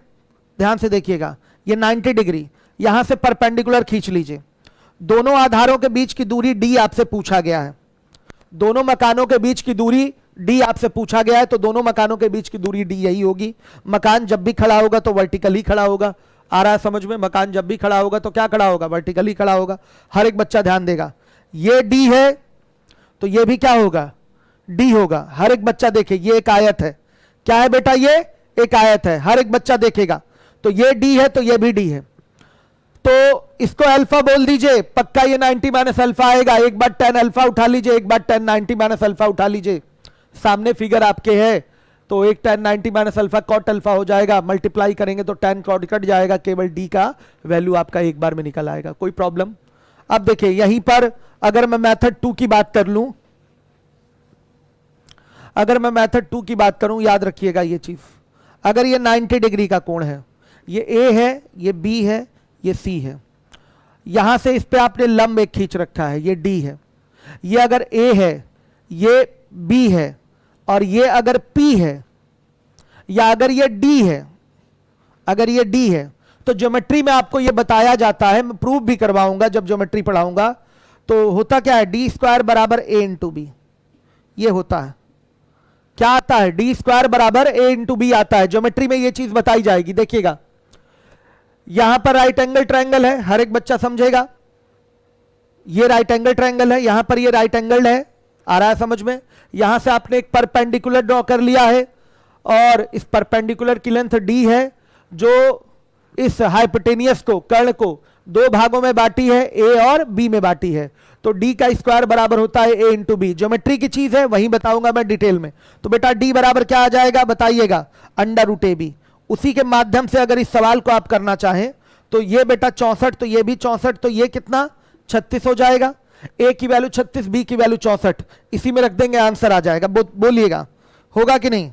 ध्यान से देखिएगा। ये 90 डिग्री यहां से परपेंडिकुलर खींच लीजिए। दोनों आधारों के बीच की दूरी डी आपसे पूछा गया है। दोनों मकानों के बीच की दूरी डी आपसे पूछा गया है, तो दोनों मकानों के बीच की दूरी डी यही होगी। मकान जब भी खड़ा होगा तो वर्टिकली खड़ा होगा। आ रहा है समझ में? मकान जब भी खड़ा होगा तो क्या खड़ा होगा, वर्टिकली खड़ा होगा। हर एक बच्चा ध्यान देगा, ये डी है तो ये भी क्या होगा, डी होगा। हर एक बच्चा देखे, ये एक आयत है। क्या है बेटा, ये एक आयत है। हर एक बच्चा देखेगा तो ये डी है तो ये भी डी है। तो इसको अल्फा बोल दीजिए, पक्का ये 90 माइनस अल्फा आएगा। एक बार tan अल्फा उठा लीजिए, एक बार tan 90 माइनस अल्फा उठा लीजिए। सामने फिगर आपके है, तो एक tan 90 minus alpha cot alpha हो जाएगा। मल्टीप्लाई करेंगे तो tan कॉट कट जाएगा, केवल डी का वैल्यू आपका एक बार में निकल आएगा। कोई प्रॉब्लम? अब देखिए यहीं पर अगर मैं मेथड 2 की बात कर लूं, अगर मैं मेथड 2 की बात करूं, याद रखिएगा ये चीज, अगर ये 90 डिग्री का कोण है, ये ए है, ये बी है, ये सी है, यहां से इस पे आपने लंब एक खींच रखा है, ये डी है, ये अगर ए है, ये बी है, और ये अगर पी है, या अगर ये डी है, अगर ये डी है, तो ज्योमेट्री में आपको ये बताया जाता है, मैं प्रूव भी करवाऊंगा जब ज्योमेट्री पढ़ाऊंगा, तो होता क्या है, डी स्क्वायर बराबर ए इंटू बी, ये होता है, क्या आता है, डी स्क्वायर बराबर ए इंटू बी आता है। ज्योमेट्री में ये चीज बताई जाएगी, देखिएगा यहां पर राइट एंगल ट्रायंगल है, हर एक बच्चा समझेगा, ये राइट एंगल ट्रायंगल है, यहां पर ये राइट एंगल है, आ रहा है समझ में। यहां से आपने एक परपेंडिकुलर ड्रॉ कर लिया है, और इस परपेंडिकुलर की लेंथ डी है, जो इस हाइपोटेनियस को, कर्ण को दो भागों में बांटी है, ए और बी में बांटी है, तो डी का स्क्वायर बराबर होता है ए इंटू बी। ज्योमेट्री की चीज है, वहीं बताऊंगा मैं डिटेल में। तो बेटा डी बराबर क्या आ जाएगा, बताइएगा, अंडर रूट ए बी। उसी के माध्यम से अगर इस सवाल को आप करना चाहें तो ये बेटा 64, तो ये भी 64, तो ये कितना 36 हो जाएगा, ए की वैल्यू 36, बी की वैल्यू 64, इसी में रख देंगे, आंसर आ जाएगा। बोलिएगा होगा कि नहीं,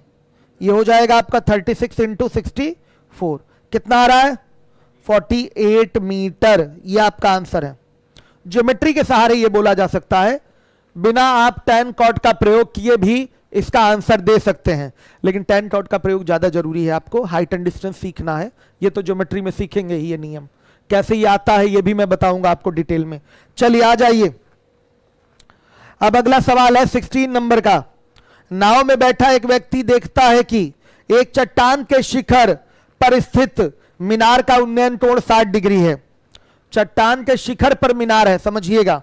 ये हो जाएगा आपका 36 इंटू 64, कितना आ रहा है 48 मीटर, ये आपका आंसर है। ज्योमेट्री के सहारे ये बोला जा सकता है, बिना आप tan cot का प्रयोग किए भी इसका आंसर दे सकते हैं, लेकिन tan cot का प्रयोग ज्यादा जरूरी है, आपको हाइट एंड डिस्टेंस सीखना है, ये तो ज्योमेट्री में सीखेंगे ही, ये नियम कैसे ये आता है ये भी मैं बताऊंगा आपको डिटेल में। चलिए आ जाइए, अब अगला सवाल है 16 नंबर का। नाव में बैठा एक व्यक्ति देखता है कि एक चट्टान के शिखर पर स्थित मीनार का उन्नयन कोण 60 डिग्री है। चट्टान के शिखर पर मीनार है, समझिएगा,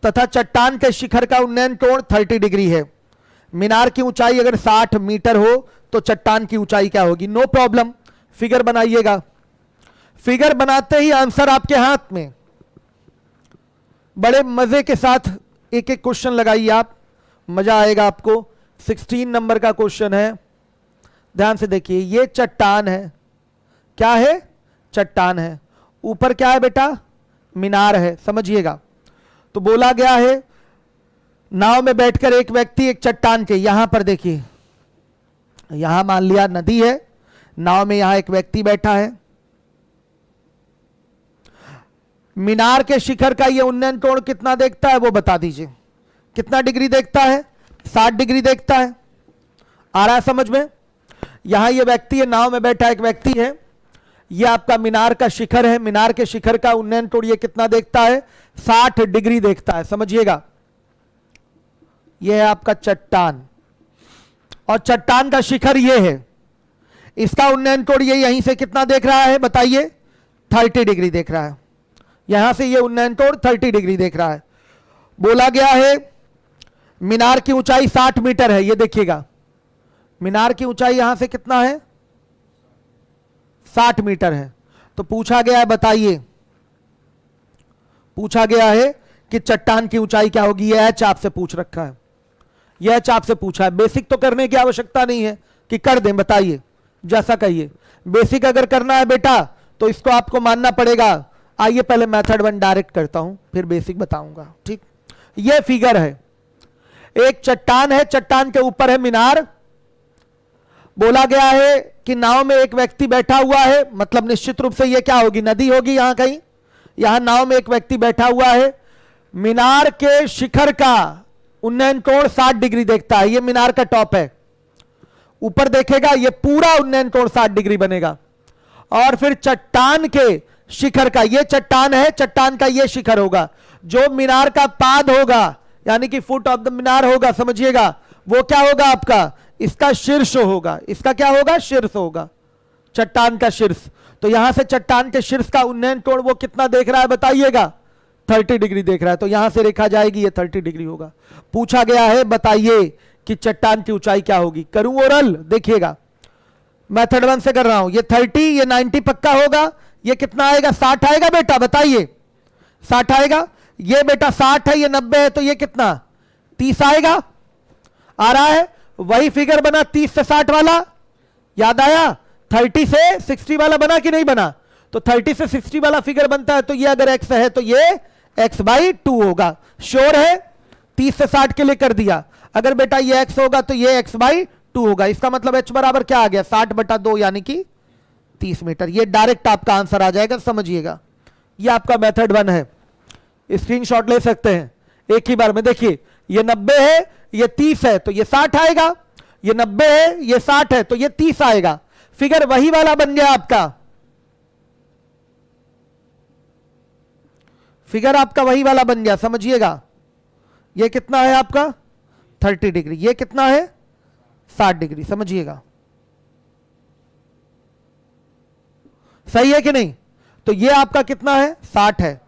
तथा चट्टान के शिखर का उन्नयन कोण 30 डिग्री है। मीनार की ऊंचाई अगर 60 मीटर हो तो चट्टान की ऊंचाई क्या होगी। नो प्रॉब्लम, फिगर बनाइएगा। फिगर बनाते ही आंसर आपके हाथ में, बड़े मजे के साथ एक एक क्वेश्चन लगाइए आप, मजा आएगा आपको। 16 नंबर का क्वेश्चन है, ध्यान से देखिए। ये चट्टान है, क्या है, चट्टान है, ऊपर क्या है बेटा, मीनार है, समझिएगा। तो बोला गया है नाव में बैठकर एक व्यक्ति एक चट्टान के, यहां पर देखिए, यहां मान लिया नदी है, नाव में यहां एक व्यक्ति बैठा है, मीनार के शिखर का ये उन्नयन कोण कितना देखता है वो बता दीजिए, कितना डिग्री देखता है, 60 डिग्री देखता है। आ रहा है समझ में। यहां ये व्यक्ति है, नाव में बैठा एक व्यक्ति है, ये आपका मीनार का शिखर है, मीनार के शिखर का उन्नयन कोण ये कितना देखता है, 60 डिग्री देखता है, समझिएगा। ये है आपका चट्टान, और चट्टान का शिखर ये है, इसका उन्नयन कोण ये यहीं से कितना देख रहा है बताइए, 30 डिग्री देख रहा है। यहां से ये उन्नयन कोण 30 डिग्री देख रहा है। बोला गया है मीनार की ऊंचाई 60 मीटर है, ये देखिएगा, मीनार की ऊंचाई यहां से कितना है, 60 मीटर है। तो पूछा गया है, बताइए, पूछा गया है कि चट्टान की ऊंचाई क्या होगी। यह एच आपसे पूछ रखा है, यह एच आपसे पूछा है। बेसिक तो करने की आवश्यकता नहीं है कि कर दें, बताइए जैसा कहिए। बेसिक अगर करना है बेटा तो इसको आपको मानना पड़ेगा। आइए पहले मेथड 1 डायरेक्ट करता हूं, फिर बेसिक बताऊंगा, ठीक। यह फिगर है, एक चट्टान है, चट्टान के ऊपर है मीनार। बोला गया है कि नाव में एक व्यक्ति बैठा हुआ है, मतलब निश्चित रूप से यह क्या होगी, नदी होगी यहां कहीं। यहां नाव में एक व्यक्ति बैठा हुआ है, मीनार के शिखर का उन्नयन कोण 60 डिग्री देखता है। यह मीनार का टॉप है, ऊपर देखेगा यह पूरा उन्नयन कोण 60 डिग्री बनेगा। और फिर चट्टान के शिखर का, यह चट्टान है, चट्टान का यह शिखर होगा, जो मीनार का पाद होगा, यानी कि फुट ऑफ द मीनार होगा, समझिएगा, वो क्या होगा आपका, इसका शीर्ष होगा। इसका क्या होगा, शीर्ष होगा, चट्टान का शीर्ष। तो यहां से चट्टान के शीर्ष का उन्नयन कोण वो कितना देख रहा है बताइएगा, 30 डिग्री देख रहा है। तो यहां से रेखा जाएगी, ये 30 डिग्री होगा। पूछा गया है बताइए कि चट्टान की ऊंचाई क्या होगी। करूं ओरल, देखिएगा, मेथड 1 से कर रहा हूं। ये 30, ये 90 पक्का होगा, ये कितना आएगा, 60 आएगा बेटा, बताइए 60 आएगा। ये बेटा 60 है, ये 90 है, तो ये कितना 30 आएगा। आ रहा है, वही फिगर बना 30 से 60 वाला, याद आया। 30 से 60 वाला बना कि नहीं बना, तो 30 से 60 वाला फिगर बनता है। तो ये अगर x है तो ये x/2 होगा। श्योर है, 30 से 60 के लिए कर दिया। अगर बेटा ये x होगा तो ये x/2 2 होगा। इसका मतलब h बराबर क्या आ गया 60/2 यानी कि 30 मीटर। ये डायरेक्ट आपका आंसर आ जाएगा, समझिएगा। ये आपका मेथड 1 है, स्क्रीनशॉट ले सकते हैं एक ही बार में। देखिए ये 90 है, ये 30 है तो ये 60 आएगा, ये 90 है, ये 60 है तो ये 30 आएगा। फिगर वही वाला बन गया आपका, फिगर आपका वही वाला बन गया, समझिएगा। ये कितना है आपका 30 डिग्री, ये कितना है 60 डिग्री, समझिएगा। सही है कि नहीं? तो ये आपका कितना है 60 है,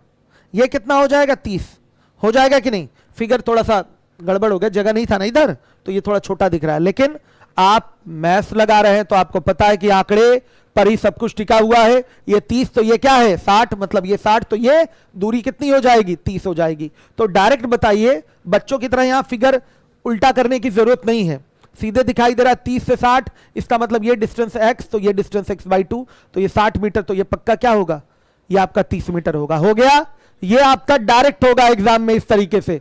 ये कितना हो जाएगा 30 हो जाएगा कि नहीं? फिगर थोड़ा सा गड़बड़ हो गया, जगह नहीं था ना इधर, तो ये थोड़ा छोटा दिख रहा है। लेकिन आप मैथ्स लगा रहे हैं तो आपको पता है कि आंकड़े पर ही सब कुछ टिका हुआ है। ये 30 तो ये क्या है 60, मतलब ये 60 तो ये दूरी कितनी हो जाएगी 30 हो जाएगी। तो डायरेक्ट बताइए, बच्चों की तरह यहां फिगर उल्टा करने की जरूरत नहीं है, सीधे दिखाई दे रहा है 30 से 60, इसका मतलब ये डिस्टेंस x तो ये डिस्टेंस x/2, तो ये 60 मीटर तो ये पक्का क्या होगा, ये आपका 30 मीटर होगा। हो गया, ये आपका डायरेक्ट होगा एग्जाम में। इस तरीके से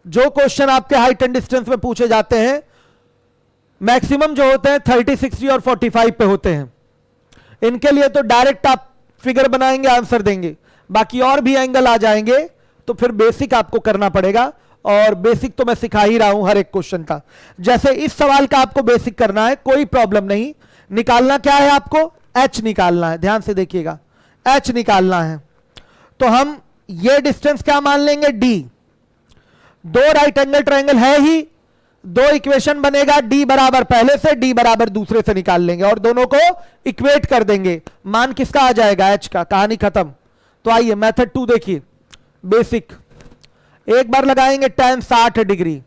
जो क्वेश्चन आपके हाइट एंड डिस्टेंस में पूछे जाते हैं मैक्सिमम जो होते हैं 30, 60 और 45 पे होते हैं, इनके लिए तो डायरेक्ट आप फिगर बनाएंगे आंसर देंगे। बाकी और भी एंगल आ जाएंगे तो फिर बेसिक आपको करना पड़ेगा, और बेसिक तो मैं सिखा ही रहा हूं हर एक क्वेश्चन का। जैसे इस सवाल का आपको बेसिक करना है, कोई प्रॉब्लम नहीं। निकालना क्या है आपको, h निकालना है, ध्यान से देखिएगा, h निकालना है। तो हम ये डिस्टेंस क्या मान लेंगे d, दो राइट एंगल ट्रायंगल है ही, दो इक्वेशन बनेगा, d बराबर पहले से d बराबर दूसरे से निकाल लेंगे और दोनों को इक्वेट कर देंगे, मान किसका आ जाएगा h का, कहानी खत्म। तो आइए मेथड 2 देखिए, बेसिक। एक बार लगाएंगे tan 60 डिग्री,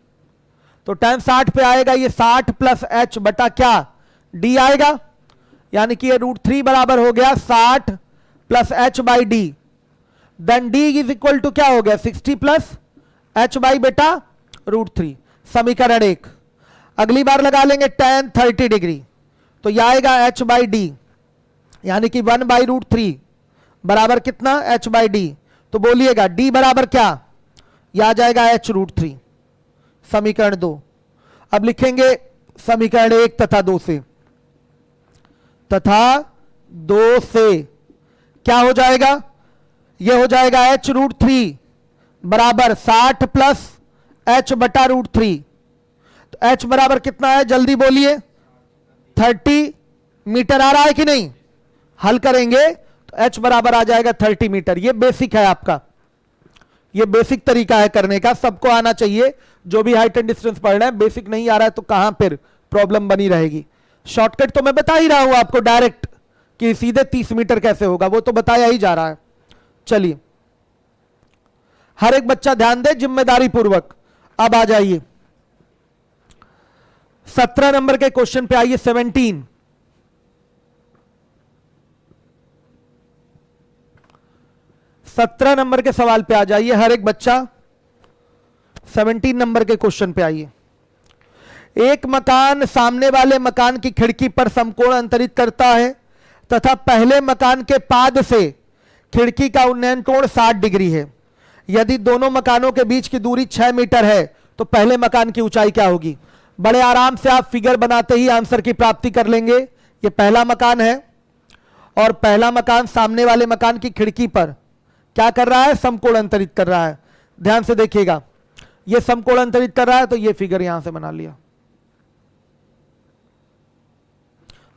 तो tan 60 पे आएगा ये 60 प्लस h बटा क्या d आएगा, यानी कि ये √3 बराबर हो गया 60 plus h by D. Then d is equal to क्या हो गया 60 प्लस h बाई बेटा √3, समीकरण 1। अगली बार लगा लेंगे tan 30 डिग्री, तो यह आएगा h बाई डी, यानी कि 1 बाई √3 बराबर कितना h बाई डी। तो बोलिएगा d बराबर क्या, यह आ जाएगा h√3, समीकरण 2। अब लिखेंगे समीकरण 1 तथा 2 से, क्या हो जाएगा, यह हो जाएगा h√3 बराबर 60 प्लस h बटा √3। तो h बराबर कितना है जल्दी बोलिए, 30 मीटर आ रहा है कि नहीं? हल करेंगे तो h बराबर आ जाएगा 30 मीटर। ये बेसिक है आपका, ये बेसिक तरीका है करने का, सबको आना चाहिए। जो भी हाइट एंड डिस्टेंस पढ़ रहे हैं, बेसिक नहीं आ रहा है तो कहां फिर प्रॉब्लम बनी रहेगी। शॉर्टकट तो मैं बता ही रहा हूं आपको डायरेक्ट, कि सीधे 30 मीटर कैसे होगा वो तो बताया ही जा रहा है। चलिए हर एक बच्चा ध्यान दे जिम्मेदारी पूर्वक। अब आ जाइए 17 नंबर के क्वेश्चन पे आइए, 17। सत्रह नंबर के सवाल पे आ जाइए हर एक बच्चा। 17 नंबर के क्वेश्चन पे आइए। एक मकान सामने वाले मकान की खिड़की पर समकोण अंतरित करता है तथा पहले मकान के पाद से खिड़की का उन्नयन कोण 60 डिग्री है। यदि दोनों मकानों के बीच की दूरी 6 मीटर है तो पहले मकान की ऊंचाई क्या होगी? बड़े आराम से आप फिगर बनाते ही आंसर की प्राप्ति कर लेंगे। ये पहला मकान है और पहला मकान सामने वाले मकान की खिड़की पर क्या कर रहा है, समकोण अंतरित कर रहा है। ध्यान से देखिएगा, ये समकोण अंतरित कर रहा है तो ये फिगर यहां से बना लिया।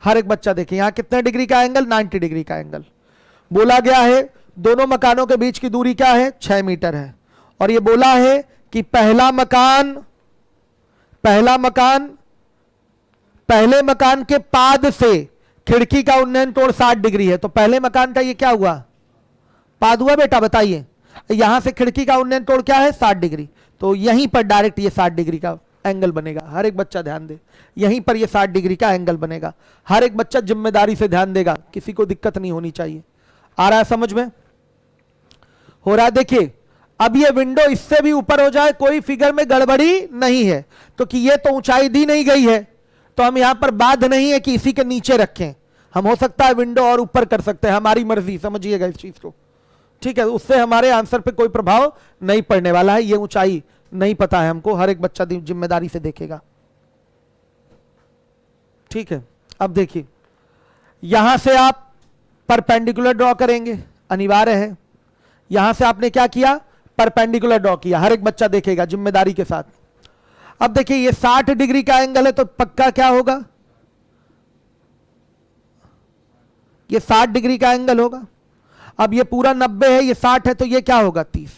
हर एक बच्चा देखिए यहां कितने डिग्री का एंगल, 90 डिग्री का एंगल। बोला गया है दोनों मकानों के बीच की दूरी क्या है, 6 मीटर है। और ये बोला है कि पहला मकान पहले मकान के पाद से खिड़की का उन्नयन कोण 60 डिग्री है। तो पहले मकान का ये क्या हुआ, पाद हुआ बेटा, बताइए। यहां से खिड़की का उन्नयन कोण क्या है, 60 डिग्री। तो यहीं पर डायरेक्ट ये 60 डिग्री का एंगल बनेगा। हर एक बच्चा ध्यान दे, यहीं पर ये 60 डिग्री का एंगल बनेगा। हर एक बच्चा जिम्मेदारी से ध्यान देगा, किसी को दिक्कत नहीं होनी चाहिए। आ रहा है समझ में? हो रहा है। देखिए अब ये विंडो इससे भी ऊपर हो जाए, कोई फिगर में गड़बड़ी नहीं है, क्योंकि ये तो ऊंचाई दी नहीं गई है, तो हम यहां पर बाध्य नहीं है कि इसी के नीचे रखें। हम हो सकता है विंडो और ऊपर कर सकते हैं, हमारी मर्जी, समझिएगा इस चीज को, ठीक है। उससे हमारे आंसर पे कोई प्रभाव नहीं पड़ने वाला है। ये ऊंचाई नहीं पता है हमको, हर एक बच्चा जिम्मेदारी से देखेगा। ठीक है। अब देखिए यहां से आप परपेंडिकुलर ड्रॉ करेंगे, अनिवार्य है। यहां से आपने क्या किया, परपेंडिकुलर ड्रॉ किया, हर एक बच्चा देखेगा जिम्मेदारी के साथ। अब देखिए ये 60 डिग्री का एंगल है तो पक्का क्या होगा, ये 60 डिग्री का एंगल होगा। अब ये पूरा 90 है, ये 60 है, तो ये क्या होगा 30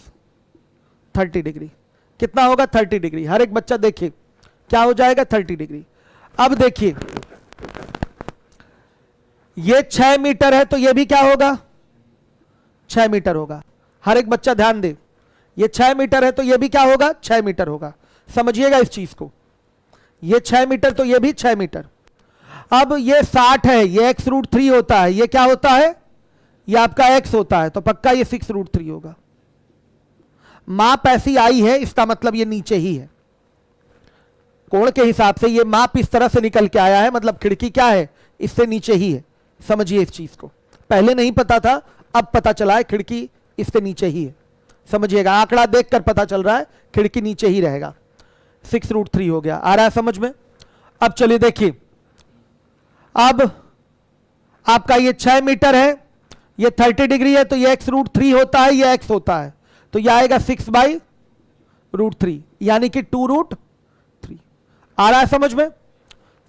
डिग्री। कितना होगा 30 डिग्री। हर एक बच्चा देखिए क्या हो जाएगा 30 डिग्री। अब देखिए ये 6 मीटर है तो ये भी क्या होगा 6 मीटर होगा। हर एक बच्चा ध्यान दे, ये 6 मीटर है तो ये भी क्या होगा 6 मीटर होगा। समझिएगा इस चीज को, ये 6 मीटर तो ये भी 6 मीटर। अब ये 60 है, ये x√3 होता है, ये क्या होता है, ये आपका x होता है, तो पक्का ये 6√3 होगा। माप ऐसी आई है, इसका मतलब ये नीचे ही है। कोण के हिसाब से ये माप इस तरह से निकल के आया है, मतलब खिड़की क्या है, इससे नीचे ही है। समझिए इस चीज को, पहले नहीं पता था, अब पता चला है खिड़की इससे नीचे ही है। समझिएगा, आंकड़ा देखकर पता चल रहा है खिड़की नीचे ही रहेगा। 6√3 हो गया, आ रहा है समझ में। अब चलिए देखिए, अब आपका ये 6 मीटर है, ये 30 डिग्री है, तो ये x√3 होता है, ये x होता है, तो ये आएगा 6/√3 यानी कि 2√3। आ रहा है समझ में।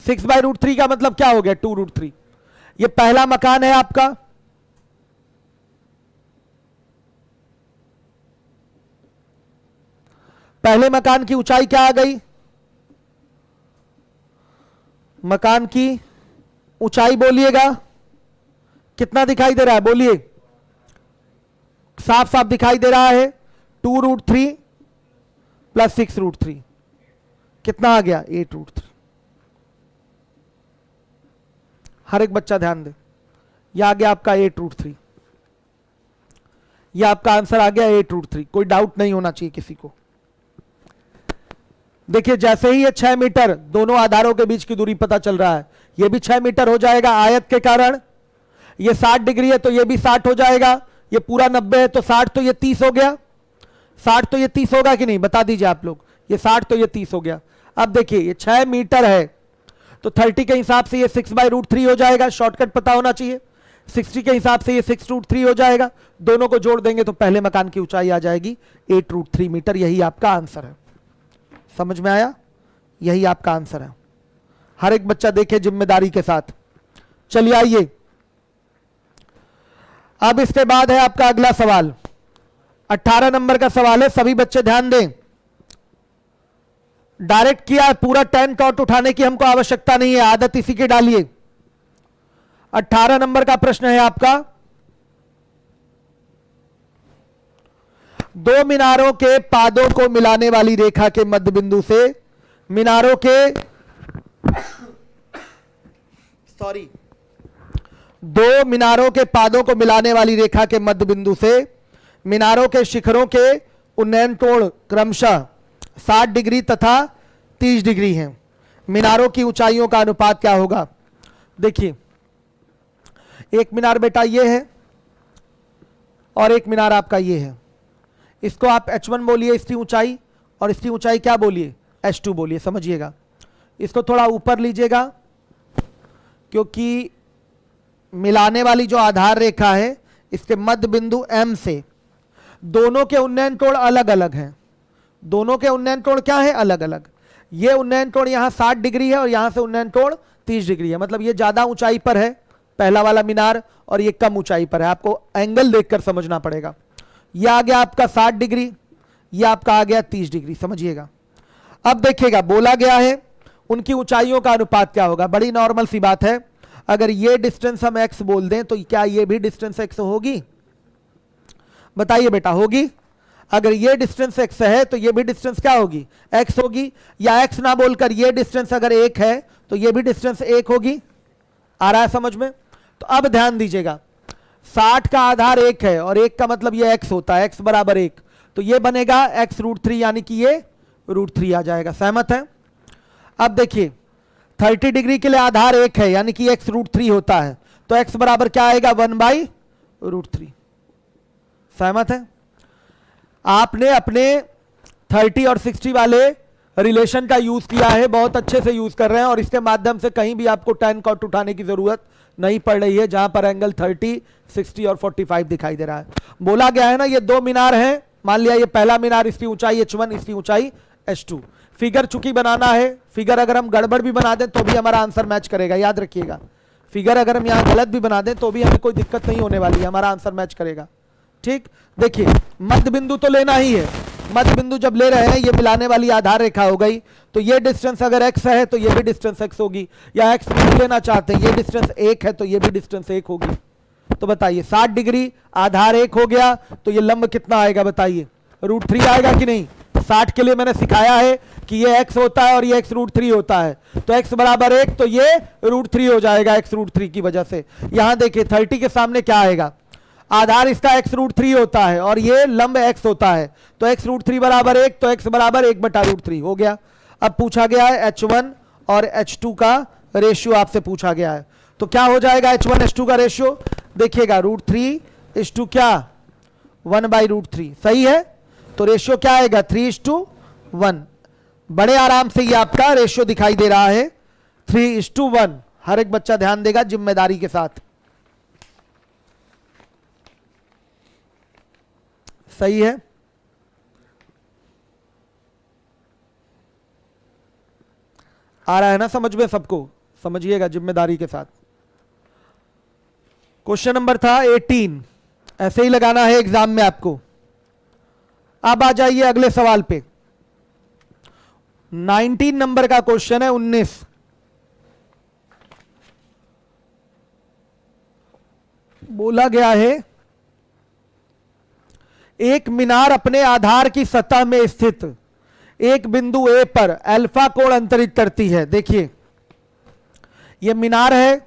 6/√3 का मतलब क्या हो गया 2√3। ये पहला मकान है आपका, पहले मकान की ऊंचाई क्या आ गई, मकान की ऊंचाई बोलिएगा कितना दिखाई दे रहा है, बोलिए, साफ साफ दिखाई दे रहा है 2√3 प्लस 6√3 कितना आ गया 8√3। हर एक बच्चा ध्यान दे, यह आ गया आपका 8√3, यह आपका आंसर आ गया 8√3। कोई डाउट नहीं होना चाहिए किसी को। देखिए जैसे ही ये 6 मीटर, दोनों आधारों के बीच की दूरी पता चल रहा है, ये भी 6 मीटर हो जाएगा आयत के कारण। ये 60 डिग्री है तो ये भी 60 हो जाएगा। ये पूरा 90 है तो 60 तो ये 30 हो गया। 60 तो ये 30 होगा कि नहीं, बता दीजिए आप लोग। ये 60 तो ये 30 हो गया। अब देखिए ये 6 मीटर है तो 30 के हिसाब से ये 6/√3 हो जाएगा, शॉर्टकट पता होना चाहिए। 60 के हिसाब से ये 6√3 हो जाएगा, दोनों को जोड़ देंगे तो पहले मकान की ऊंचाई आ जाएगी 8√3 मीटर। यही आपका आंसर है। समझ में आया, यही आपका आंसर है। हर एक बच्चा देखे जिम्मेदारी के साथ। चलिए आइए, अब इसके बाद है आपका अगला सवाल, 18 नंबर का सवाल है। सभी बच्चे ध्यान दें, डायरेक्ट किया, पूरा 10 टॉट उठाने की हमको आवश्यकता नहीं है, आदत इसी की डालिए। 18 नंबर का प्रश्न है आपका, दो मीनारों के पादों को मिलाने वाली रेखा के मध्य बिंदु से मीनारों के दो मीनारों के पादों को मिलाने वाली रेखा के मध्य बिंदु से मीनारों के शिखरों के उन्नयन कोण क्रमशः 60 डिग्री तथा 30 डिग्री हैं। मीनारों की ऊंचाइयों का अनुपात क्या होगा। देखिए एक मीनार बेटा ये है और एक मीनार आपका ये है। इसको आप h1 बोलिए इसकी ऊंचाई, और इसकी ऊंचाई क्या बोलिए h2 बोलिए। समझिएगा, इसको थोड़ा ऊपर लीजिएगा क्योंकि मिलाने वाली जो आधार रेखा है इसके मध्य बिंदु M से दोनों के उन्नयन कोण अलग अलग हैं। दोनों के उन्नयन कोण क्या है, अलग अलग। ये उन्नयन कोण यहां 60 डिग्री है और यहां से उन्नयन कोण 30 डिग्री है, मतलब ये ज्यादा ऊंचाई पर है पहला वाला मीनार और ये कम ऊंचाई पर है। आपको एंगल देखकर समझना पड़ेगा। ये आ गया आपका 60 डिग्री, ये आपका आ गया 30 डिग्री। समझिएगा, अब देखिएगा बोला गया है उनकी ऊंचाइयों का अनुपात क्या होगा। बड़ी नॉर्मल सी बात है, अगर ये डिस्टेंस हम x बोल दें तो क्या ये भी डिस्टेंस x होगी, बताइए बेटा, होगी। अगर ये डिस्टेंस x है तो ये भी डिस्टेंस क्या होगी, x होगी। या x ना बोलकर ये डिस्टेंस अगर 1 है तो ये भी डिस्टेंस 1 होगी। आ रहा है समझ में। तो अब ध्यान दीजिएगा, 60 का आधार 1 है और 1 का मतलब ये x होता है, x बराबर 1, तो ये बनेगा x√3 यानी कि ये √3 आ जाएगा। सहमत है। अब देखिए 30 डिग्री के लिए आधार 1 है यानी कि x√3 होता है, तो x बराबर क्या आएगा 1/√3। सहमत है। आपने अपने 30 और 60 वाले रिलेशन का यूज किया है, बहुत अच्छे से यूज कर रहे हैं और इसके माध्यम से कहीं भी आपको tan cot उठाने की जरूरत नहीं पड़ रही है, जहां पर एंगल 30, 60 और 45 दिखाई दे रहा है। बोला गया है ना ये दो मीनार हैं, मान लिया ये पहला मीनार, इसकी ऊंचाई h1, इसकी ऊंचाई h2। फिगर चूंकि बनाना है, फिगर अगर हम गड़बड़ भी बना दें तो भी हमारा आंसर मैच करेगा, याद रखिएगा। फिगर अगर हम यहां गलत भी बना दें तो भी हमें कोई दिक्कत नहीं होने वाली है, हमारा आंसर मैच करेगा। ठीक, देखिए मध्य बिंदु तो लेना ही है। मध्य बिंदु जब ले रहे हैं, ये मिलाने वाली आधार रेखा हो गई, तो ये डिस्टेंस अगर x है तो ये भी डिस्टेंस x होगी, या x नहीं लेना चाहते हैं, ये डिस्टेंस 1 है तो ये भी डिस्टेंस 1 होगी। तो बताइए 60 डिग्री आधार 1 हो गया, तो ये लंब कितना आएगा बताइए, √3 आएगा कि नहीं। 60 के लिए मैंने सिखाया है कि ये x होता है और ये x √3 होता है, तो x बराबर 1 तो ये √3 हो जाएगा x √3 की वजह से। यहां देखिए 30 के सामने क्या आएगा, आधार इसका x √3 होता है और ये लंब x होता है, तो x √3 बराबर 1, तो x बराबर 1/√3 हो गया। अब पूछा गया है h1 और h2 का रेशियो आपसे पूछा गया है, तो क्या हो जाएगा h1 h2 का रेशियो, देखिएगा √3 क्या 1/√3, सही है। तो रेशियो क्या आएगा 3:1। बड़े आराम से ये आपका रेशियो दिखाई दे रहा है 3:1। हर एक बच्चा ध्यान देगा जिम्मेदारी के साथ, सही है। आ रहा है ना समझ में सबको, समझिएगा जिम्मेदारी के साथ। क्वेश्चन नंबर था 18, ऐसे ही लगाना है एग्जाम में आपको। अब आ जाइए अगले सवाल पे, 19 नंबर का क्वेश्चन है। 19 बोला गया है एक मीनार अपने आधार की सतह में स्थित एक बिंदु A पर अल्फा कोण अंतरित करती है। देखिए ये मीनार है,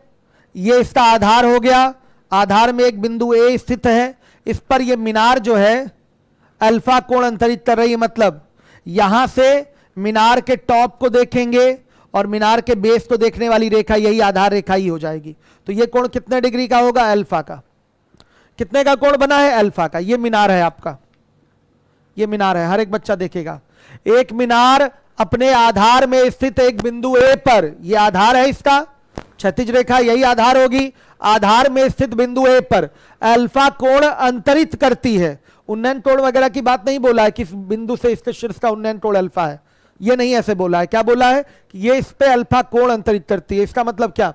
ये इसका आधार हो गया, आधार में एक बिंदु A स्थित है, इस पर ये मीनार जो है अल्फा कोण अंतरित कर रही है, मतलब यहां से मीनार के टॉप को देखेंगे और मीनार के बेस को देखने वाली रेखा यही आधार रेखा ही हो जाएगी। तो ये कोण कितने डिग्री का होगा, अल्फा का। कितने का कोण बना है, अल्फा का। ये मीनार है आपका, ये मीनार है, हर एक बच्चा देखेगा। एक मीनार अपने आधार में स्थित एक बिंदु A पर, ये आधार है इसका, क्षैतिज रेखा यही आधार होगी, आधार में स्थित बिंदु A पर अल्फा कोण अंतरित करती है। उन्नयन कोण वगैरह की बात नहीं बोला है, किस बिंदु से इसके शीर्ष का उन्नयन कोण अल्फा है, ये नहीं ऐसे बोला है। क्या बोला है कि ये इस पे अल्फा कोण अंतरित करती है। इसका मतलब क्या,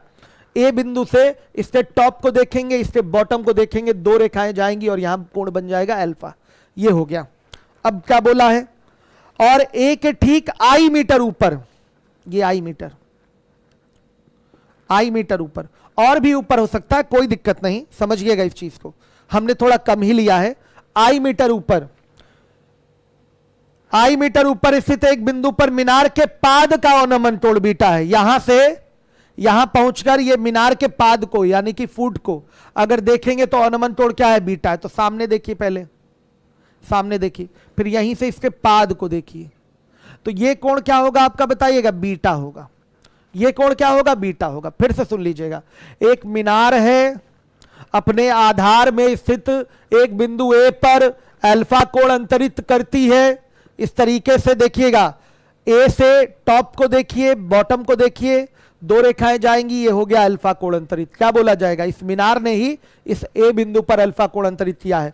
ए बिंदु से इसके टॉप को देखेंगे, इसके बॉटम को देखेंगे, दो रेखाएं जाएंगी और यहां कोण बन जाएगा अल्फा। ये हो गया। अब क्या बोला है, और ए के ठीक आई मीटर ऊपर, ये आई मीटर ऊपर, और भी ऊपर हो सकता है, कोई दिक्कत नहीं, समझिएगा इस चीज को, हमने थोड़ा कम ही लिया है। आई मीटर ऊपर स्थित एक बिंदु पर मीनार के पाद का अवनमन कोण बीटा है। यहां से यहां पहुंचकर ये मीनार के पाद को यानी कि फुट को अगर देखेंगे तो अवनमन कोण क्या है, बीटा है। तो सामने देखिए, पहले सामने देखिए, फिर यहीं से इसके पाद को देखिए, तो ये कोण क्या होगा आपका बताइएगा, बीटा होगा। ये कोण क्या होगा, बीटा होगा। फिर से सुन लीजिएगा, एक मीनार है, अपने आधार में स्थित एक बिंदु A पर अल्फा कोण अंतरित करती है। इस तरीके से देखिएगा, A से टॉप को देखिए, बॉटम को देखिए, दो रेखाएं जाएंगी, ये हो गया अल्फा कोण अंतरित। क्या बोला जाएगा, इस मीनार ने ही इस A बिंदु पर अल्फा कोण अंतरित किया है।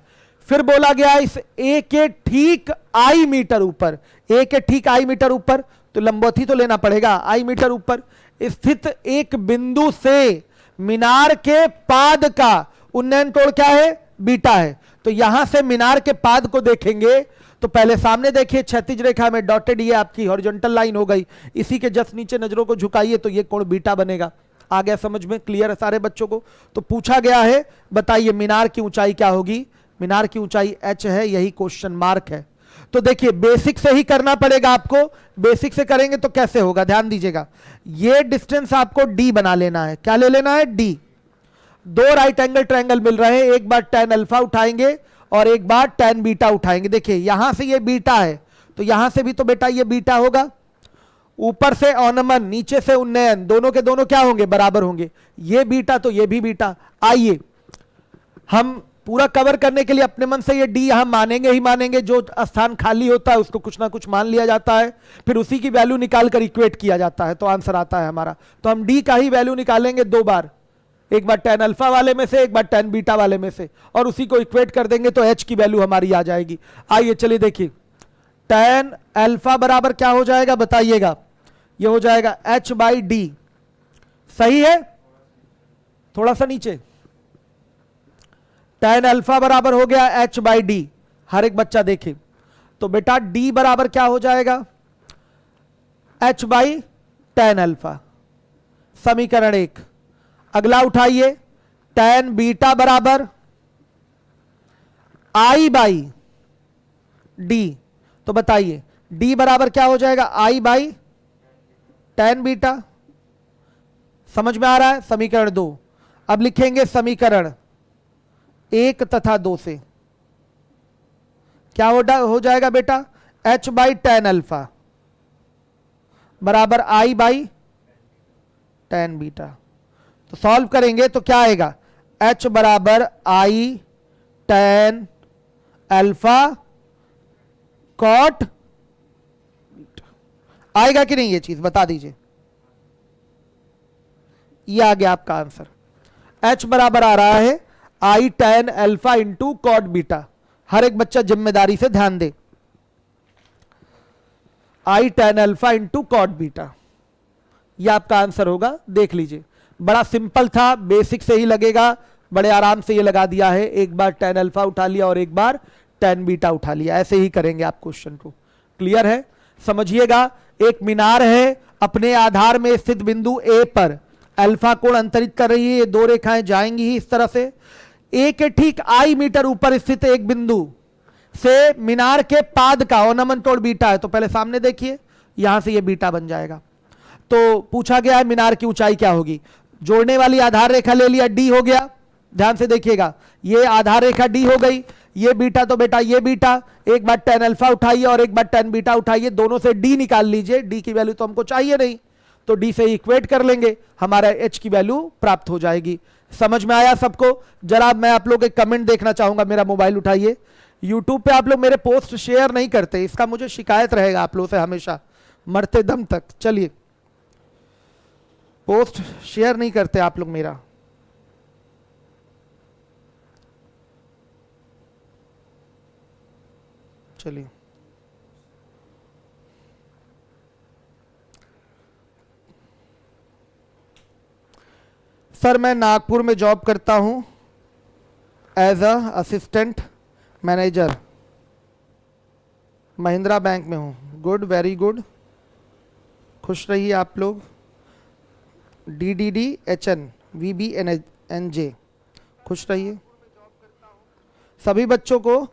फिर बोला गया इस A के ठीक आई मीटर ऊपर, A के ठीक आई मीटर ऊपर, तो लंबवत ही तो लेना पड़ेगा, आई मीटर ऊपर स्थित एक बिंदु से मीनार के पाद का उन्नयन कोण क्या है, बीटा है। तो यहां से मीनार के पाद को देखेंगे तो पहले सामने देखिए, क्षैतिज रेखा में डॉटेड ये आपकी हॉरिजॉन्टल लाइन हो गई, इसी के जस्ट नीचे नजरों को झुकाइए तो ये कोण बीटा बनेगा। आ गया समझ में, क्लियर है सारे बच्चों को। तो पूछा गया है, बताइए मीनार की ऊंचाई क्या होगी। मीनार की ऊंचाई h है, यही क्वेश्चन मार्क है। तो देखिए बेसिक से ही करना पड़ेगा आपको, बेसिक से करेंगे तो कैसे होगा, ध्यान दीजिएगा। ये डिस्टेंस आपको d बना लेना है। क्या ले लेना है, d। दो राइट एंगल ट्रायंगल मिल रहे हैं, एक बार tan अल्फा उठाएंगे और एक बार tan बीटा उठाएंगे। देखिए यहां से ये बीटा है, तो यहां से भी तो बेटा ये बीटा होगा। ऊपर से अवनमन, नीचे से उन्नयन, दोनों के दोनों क्या होंगे, बराबर होंगे। ये बीटा तो ये भी बीटा। आइए हम पूरा कवर करने के लिए अपने मन से ये डी यहां मानेंगे ही मानेंगे, जो स्थान खाली होता है उसको कुछ ना कुछ मान लिया जाता है, फिर उसी की वैल्यू निकाल कर इक्वेट किया जाता है, तो आंसर आता है हमारा। तो हम डी का ही वैल्यू निकालेंगे दो बार, एक बार tan अल्फा वाले में से, एक बार tan बीटा वाले में से, और उसी को इक्वेट कर देंगे तो h की वैल्यू हमारी आ जाएगी। आइए चलिए देखिए, tan अल्फा बराबर क्या हो जाएगा बताइएगा, ये हो जाएगा h बाई डी, सही है, थोड़ा सा नीचे, tan अल्फा बराबर हो गया h बाई डी, हर एक बच्चा देखे, तो बेटा d बराबर क्या हो जाएगा, h बाई tan अल्फा, समीकरण 1। अगला उठाइए, tan बीटा बराबर i बाई डी, तो बताइए d बराबर क्या हो जाएगा, i बाई tan बीटा, समझ में आ रहा है, समीकरण 2। अब लिखेंगे समीकरण 1 तथा 2 से, क्या हो जाएगा बेटा, h बाई tan अल्फा बराबर i बाई tan बीटा, तो सॉल्व करेंगे तो क्या आएगा, h बराबर i tan alpha cot beta, आएगा कि नहीं ये चीज बता दीजिए, ये आ गया आपका आंसर। h बराबर आ रहा है i tan alpha into cot beta, हर एक बच्चा जिम्मेदारी से ध्यान दे, i tan alpha into cot beta, यह आपका आंसर होगा, देख लीजिए, बड़ा सिंपल था, बेसिक से ही लगेगा, बड़े आराम से ये लगा दिया है, एक बार tan अल्फा उठा लिया और एक बार tan बीटा उठा लिया, ऐसे ही करेंगे आप क्वेश्चन को, क्लियर है। समझिएगा, एक मीनार है, अपने आधार में स्थित बिंदु ए पर अल्फा कोण अंतरित कर रही है, ये दो रेखाएं जाएंगी ही इस तरह से, ए के ठीक आई मीटर ऊपर स्थित एक बिंदु से मीनार के पाद का औनमन कोण बीटा है, तो पहले सामने देखिए, यहां से ये बीटा बन जाएगा। तो पूछा गया है मीनार की ऊंचाई क्या होगी, जोड़ने वाली आधार रेखा ले लिया, डी हो गया, ध्यान से देखिएगा, ये आधार रेखा डी हो गई, ये बीटा तो बेटा ये बीटा, एक बार tan अल्फा उठाइए और एक बार tan बीटा उठाइए, दोनों से डी निकाल लीजिए, डी की वैल्यू तो हमको चाहिए नहीं, तो डी से इक्वेट कर लेंगे, हमारा h की वैल्यू प्राप्त हो जाएगी। समझ में आया सबको? जरा मैं आप लोग एक कमेंट देखना चाहूंगा, मेरा मोबाइल उठाइए। यूट्यूब पे आप लोग मेरे पोस्ट शेयर नहीं करते, इसका मुझे शिकायत रहेगा आप लोगों से हमेशा, मरते दम तक। चलिए, पोस्ट शेयर नहीं करते आप लोग मेरा, चलिए सर मैं नागपुर में जॉब करता हूं as a assistant manager, Mahindra bank में हूं। गुड, वेरी गुड, खुश रहिए आप लोग। DDDHN VBNJ, खुश रहिए। सभी बच्चों को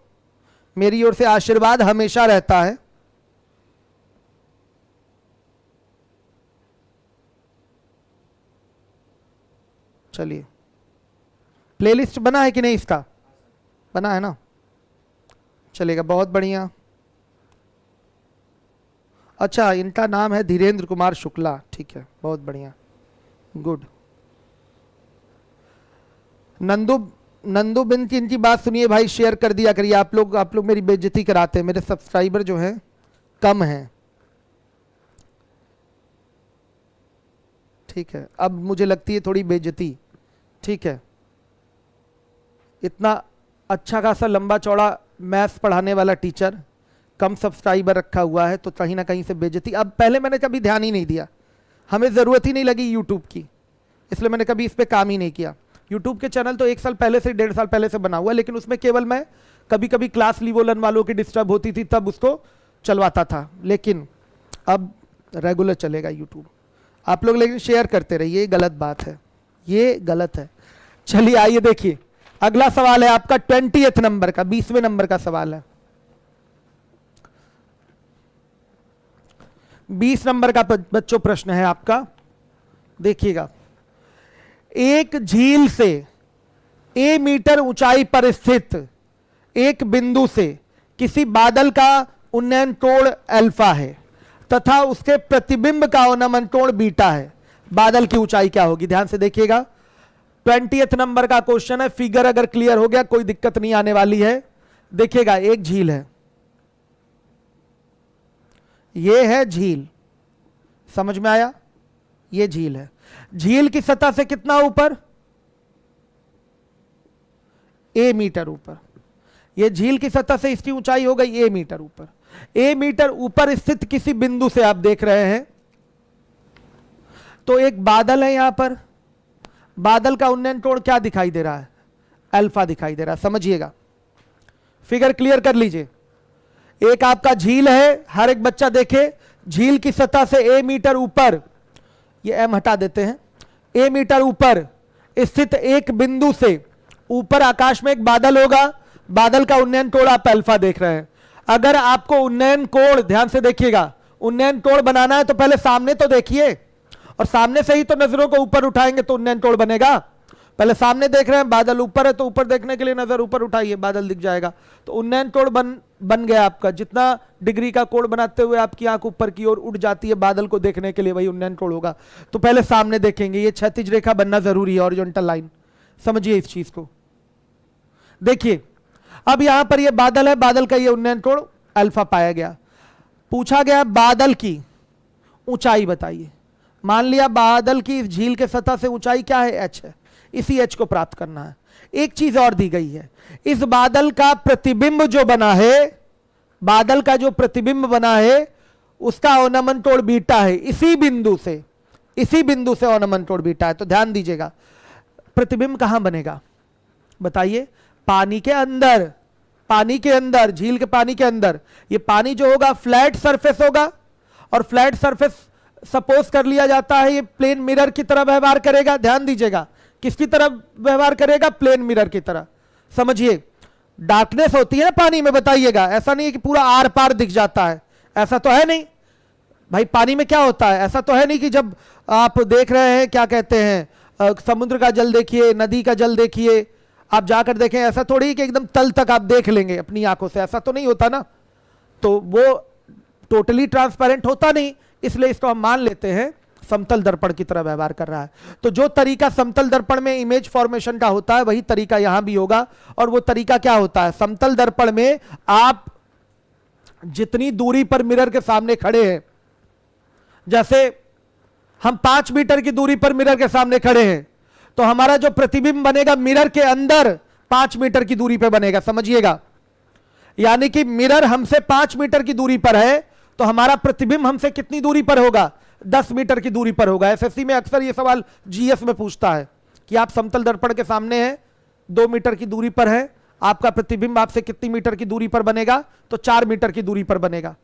मेरी ओर से आशीर्वाद हमेशा रहता है। चलिए, प्लेलिस्ट बना है कि नहीं, इसका बना है ना, चलेगा, बहुत बढ़िया। अच्छा, इनका नाम है धीरेन्द्र कुमार शुक्ला, ठीक है, बहुत बढ़िया, गुड। नंदू बिन की इनकी बात सुनिए भाई, शेयर कर दिया करिए। आप लोग मेरी बेइज्जती कराते हैं, मेरे सब्सक्राइबर जो हैं कम हैं, ठीक है, अब मुझे लगती है थोड़ी बेइज्जती, ठीक है। इतना अच्छा खासा लंबा चौड़ा मैथ्स पढ़ाने वाला टीचर, कम सब्सक्राइबर रखा हुआ है, तो कहीं ना कहीं से बेइज्जती। अब पहले मैंने कभी ध्यान ही नहीं दिया, हमें ज़रूरत ही नहीं लगी यूट्यूब की, इसलिए मैंने कभी इस पर काम ही नहीं किया। यूट्यूब के चैनल तो 1 साल पहले से 1.5 साल पहले से बना हुआ है, लेकिन उसमें केवल मैं कभी कभी क्लास लीवोलन वालों की डिस्टर्ब होती थी तब उसको चलवाता था, लेकिन अब रेगुलर चलेगा यूट्यूब। आप लोग लेकिन शेयर करते रहिए, ये गलत बात है, ये गलत है। चलिए आइए देखिए, अगला सवाल है आपका 20th नंबर का, 20वें नंबर का सवाल है। 20 नंबर का बच्चों प्रश्न है आपका, देखिएगा। एक झील से a मीटर ऊंचाई पर स्थित एक बिंदु से किसी बादल का उन्नयन कोण अल्फा है तथा उसके प्रतिबिंब का अवनमन कोण बीटा है, बादल की ऊंचाई क्या होगी? ध्यान से देखिएगा, 20th नंबर का क्वेश्चन है। फिगर अगर क्लियर हो गया कोई दिक्कत नहीं आने वाली है। देखिएगा, एक झील है, ये है झील, समझ में आया? ये झील है। झील की सतह से कितना ऊपर? ए मीटर ऊपर। ये झील की सतह से इसकी ऊंचाई हो गई ए मीटर ऊपर। ए मीटर ऊपर स्थित किसी बिंदु से आप देख रहे हैं तो एक बादल है यहां पर। बादल का उन्नयन कोण क्या दिखाई दे रहा है? अल्फा दिखाई दे रहा है। समझिएगा, फिगर क्लियर कर लीजिए। एक आपका झील है, हर एक बच्चा देखे, झील की सतह से ए मीटर ऊपर, ये एम हटा देते हैं, ए मीटर ऊपर स्थित एक बिंदु से ऊपर आकाश में एक बादल होगा। बादल का उन्नयन कोण आप अल्फा देख रहे हैं। अगर आपको उन्नयन कोण, ध्यान से देखिएगा, उन्नयन कोण बनाना है तो पहले सामने तो देखिए, और सामने से ही तो नजरों को ऊपर उठाएंगे तो उन्नयन कोण बनेगा। पहले सामने देख रहे हैं, बादल ऊपर है तो ऊपर देखने के लिए नजर ऊपर उठाइए, बादल दिख जाएगा, तो उन्नयन कोण बन गया आपका। जितना डिग्री का कोण बनाते हुए आपकी आंख ऊपर की ओर उठ जाती है बादल को देखने के लिए, वही उन्नयन कोण होगा। तो पहले सामने देखेंगे, ये क्षैतिज रेखा बनना जरूरी है, हॉरिजॉन्टल लाइन। समझिए इस चीज को। देखिए, अब यहां पर ये बादल है, बादल का ये उन्नयन कोण अल्फा पाया गया। पूछा गया बादल की ऊंचाई बताइए। मान लिया बादल की इस झील के सतह से ऊंचाई क्या है? एच है। इसी एच को प्राप्त करना है। एक चीज और दी गई है, इस बादल का प्रतिबिंब जो बना है, बादल का जो प्रतिबिंब बना है उसका औनमन कोण बीटा है। इसी बिंदु से औनमन कोण बीटा है। तो ध्यान दीजिएगा, प्रतिबिंब कहां बनेगा बताइए? पानी के अंदर, पानी के अंदर, झील के पानी के अंदर। ये पानी जो होगा फ्लैट सरफेस होगा, और फ्लैट सरफेस सपोज कर लिया जाता है ये प्लेन मिरर की तरह व्यवहार करेगा। ध्यान दीजिएगा, किसकी तरह व्यवहार करेगा? प्लेन मिरर की तरह। समझिए, डार्कनेस होती है ना पानी में, बताइएगा, ऐसा नहीं है कि पूरा आर पार दिख जाता है, ऐसा तो है नहीं भाई। पानी में क्या होता है? ऐसा तो है नहीं कि जब आप देख रहे हैं, क्या कहते हैं, समुद्र का जल देखिए, नदी का जल देखिए, आप जाकर देखें, ऐसा थोड़ी कि एकदम तल तक आप देख लेंगे अपनी आंखों से, ऐसा तो नहीं होता ना। तो वो टोटली ट्रांसपेरेंट होता नहीं, इसलिए इसको हम मान लेते हैं समतल दर्पण की तरह व्यवहार कर रहा है। तो जो तरीका समतल दर्पण में इमेज फॉर्मेशन का होता है वही तरीका यहां भी होगा। और वो तरीका क्या होता है? समतल दर्पण में आप जितनी दूरी पर मिरर के सामने खड़े हैं, जैसे हम 5 मीटर की दूरी पर मिरर के सामने खड़े हैं, तो हमारा जो प्रतिबिंब बनेगा मिरर के अंदर 5 मीटर की दूरी पर बनेगा। समझिएगा, यानी कि मिरर हमसे 5 मीटर की दूरी पर है तो हमारा प्रतिबिंब हमसे कितनी दूरी पर होगा? 10 मीटर की दूरी पर होगा। एसएससी में अक्सर यह सवाल जीएस में पूछता है कि आप समतल दर्पण के सामने हैं, 2 मीटर की दूरी पर है, आपका प्रतिबिंब आपसे कितनी मीटर की दूरी पर बनेगा? तो 4 मीटर की दूरी पर बनेगा,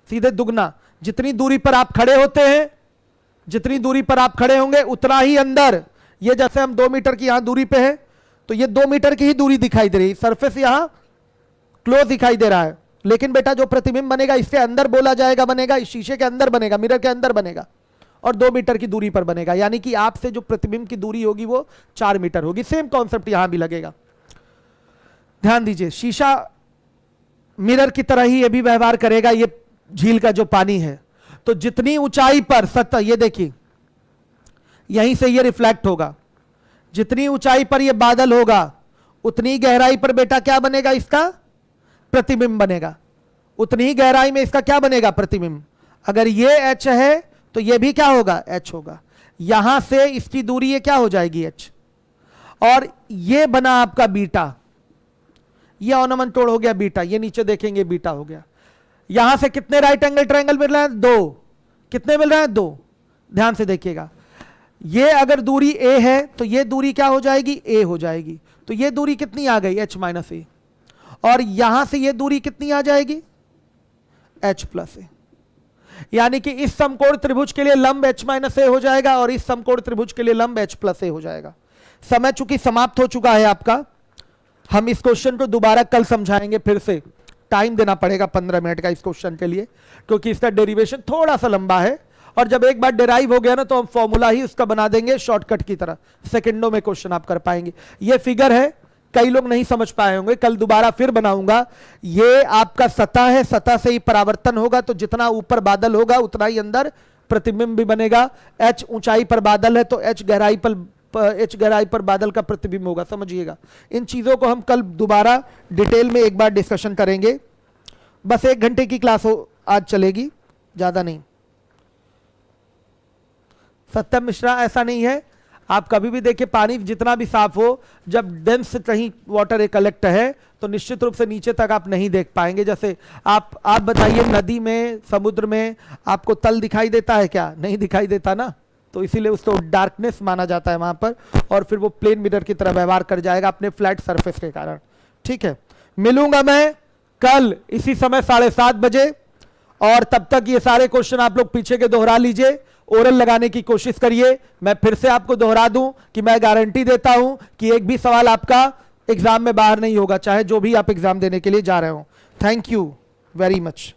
सीधे दुगना। जितनी दूरी पर आप खड़े होते हैं, जितनी दूरी पर आप खड़े होंगे उतना ही अंदर, ये जैसे हम 2 मीटर की यहां दूरी पे है तो ये 2 मीटर की ही दूरी दिखाई दे रही है, सरफेस यहां क्लोज दिखाई दे रहा है, लेकिन बेटा जो प्रतिबिंब बनेगा इसके अंदर बोला जाएगा, बनेगा इस शीशे के अंदर बनेगा, मिरर के अंदर बनेगा, और 2 मीटर की दूरी पर बनेगा। यानी कि आपसे जो प्रतिबिंब की दूरी होगी वो 4 मीटर होगी। सेम कॉन्सेप्ट यहां भी लगेगा। ध्यान दीजिए, शीशा मिरर की तरह ही ये भी व्यवहार करेगा। ये झील का जो पानी है, तो जितनी ऊंचाई पर सतह, ये देखिए यहीं से ये रिफ्लेक्ट होगा, जितनी ऊंचाई पर ये बादल होगा उतनी गहराई पर बेटा क्या बनेगा? इसका प्रतिबिंब बनेगा। उतनी ही गहराई में इसका क्या बनेगा? प्रतिबिंब। अगर ये एच है तो ये भी क्या होगा? एच होगा। यहां से इसकी दूरी ये क्या हो जाएगी? एच। और ये बना आपका बीटा, ये औनमन कोण हो गया बीटा, ये नीचे देखेंगे बीटा हो गया। यहां से कितने राइट एंगल ट्रायंगल मिल रहे हैं? 2। कितने मिल रहे हैं? 2। ध्यान से देखिएगा, ये अगर दूरी a है तो ये दूरी क्या हो जाएगी? a हो जाएगी। तो ये दूरी कितनी आ गई? h माइनस ए। और यहां से ये दूरी कितनी आ जाएगी? h प्लस ए। यानी कि इस समकोण त्रिभुज के लिए लंब h माइनस ए हो जाएगा और इस समकोण त्रिभुज के लिए लंब h प्लस ए हो जाएगा। समय चूंकि समाप्त हो चुका है आपका, हम इस क्वेश्चन को दोबारा कल समझाएंगे। फिर से टाइम देना पड़ेगा 15 मिनट का इस क्वेश्चन के लिए, क्योंकि इसका डेरिवेशन थोड़ा सा लंबा है, और जब एक बार डेराइव हो गया ना तो हम फॉर्मूला ही उसका बना देंगे शॉर्टकट की तरह, सेकंडों में क्वेश्चन आप कर पाएंगे। ये फिगर है, कई लोग नहीं समझ पाए होंगे, कल दोबारा फिर बनाऊंगा। ये आपका सतह है, सतह से ही परावर्तन होगा, तो जितना ऊपर बादल होगा उतना ही अंदर प्रतिबिंब भी बनेगा। h ऊंचाई पर बादल है तो h गहराई पर एच गहराई पर बादल का प्रतिबिंब होगा, समझिएगा। इन चीजों को हम कल दोबारा डिटेल में एक बार डिस्कशन करेंगे। बस 1 घंटे की क्लास आज चलेगी, ज्यादा नहीं। सत्यम मिश्रा, ऐसा नहीं है, आप कभी भी देखिए पानी जितना भी साफ हो, जब डेंस कहीं वाटर कलेक्ट है तो निश्चित रूप से नीचे तक आप नहीं देख पाएंगे। जैसे आप बताइए नदी में, समुद्र में आपको तल दिखाई देता है क्या? नहीं दिखाई देता ना, तो इसीलिए उसको डार्कनेस माना जाता है वहां पर, और फिर वो प्लेन मिरर की तरह व्यवहार कर जाएगा अपने फ्लैट सरफेस के कारण। ठीक है, मिलूंगा मैं कल इसी समय 7:30 बजे, और तब तक ये सारे क्वेश्चन आप लोग पीछे के दोहरा लीजिए, ओरल लगाने की कोशिश करिए। मैं फिर से आपको दोहरा दूं कि मैं गारंटी देता हूं कि एक भी सवाल आपका एग्जाम में बाहर नहीं होगा, चाहे जो भी आप एग्जाम देने के लिए जा रहे हो। Thank you very much.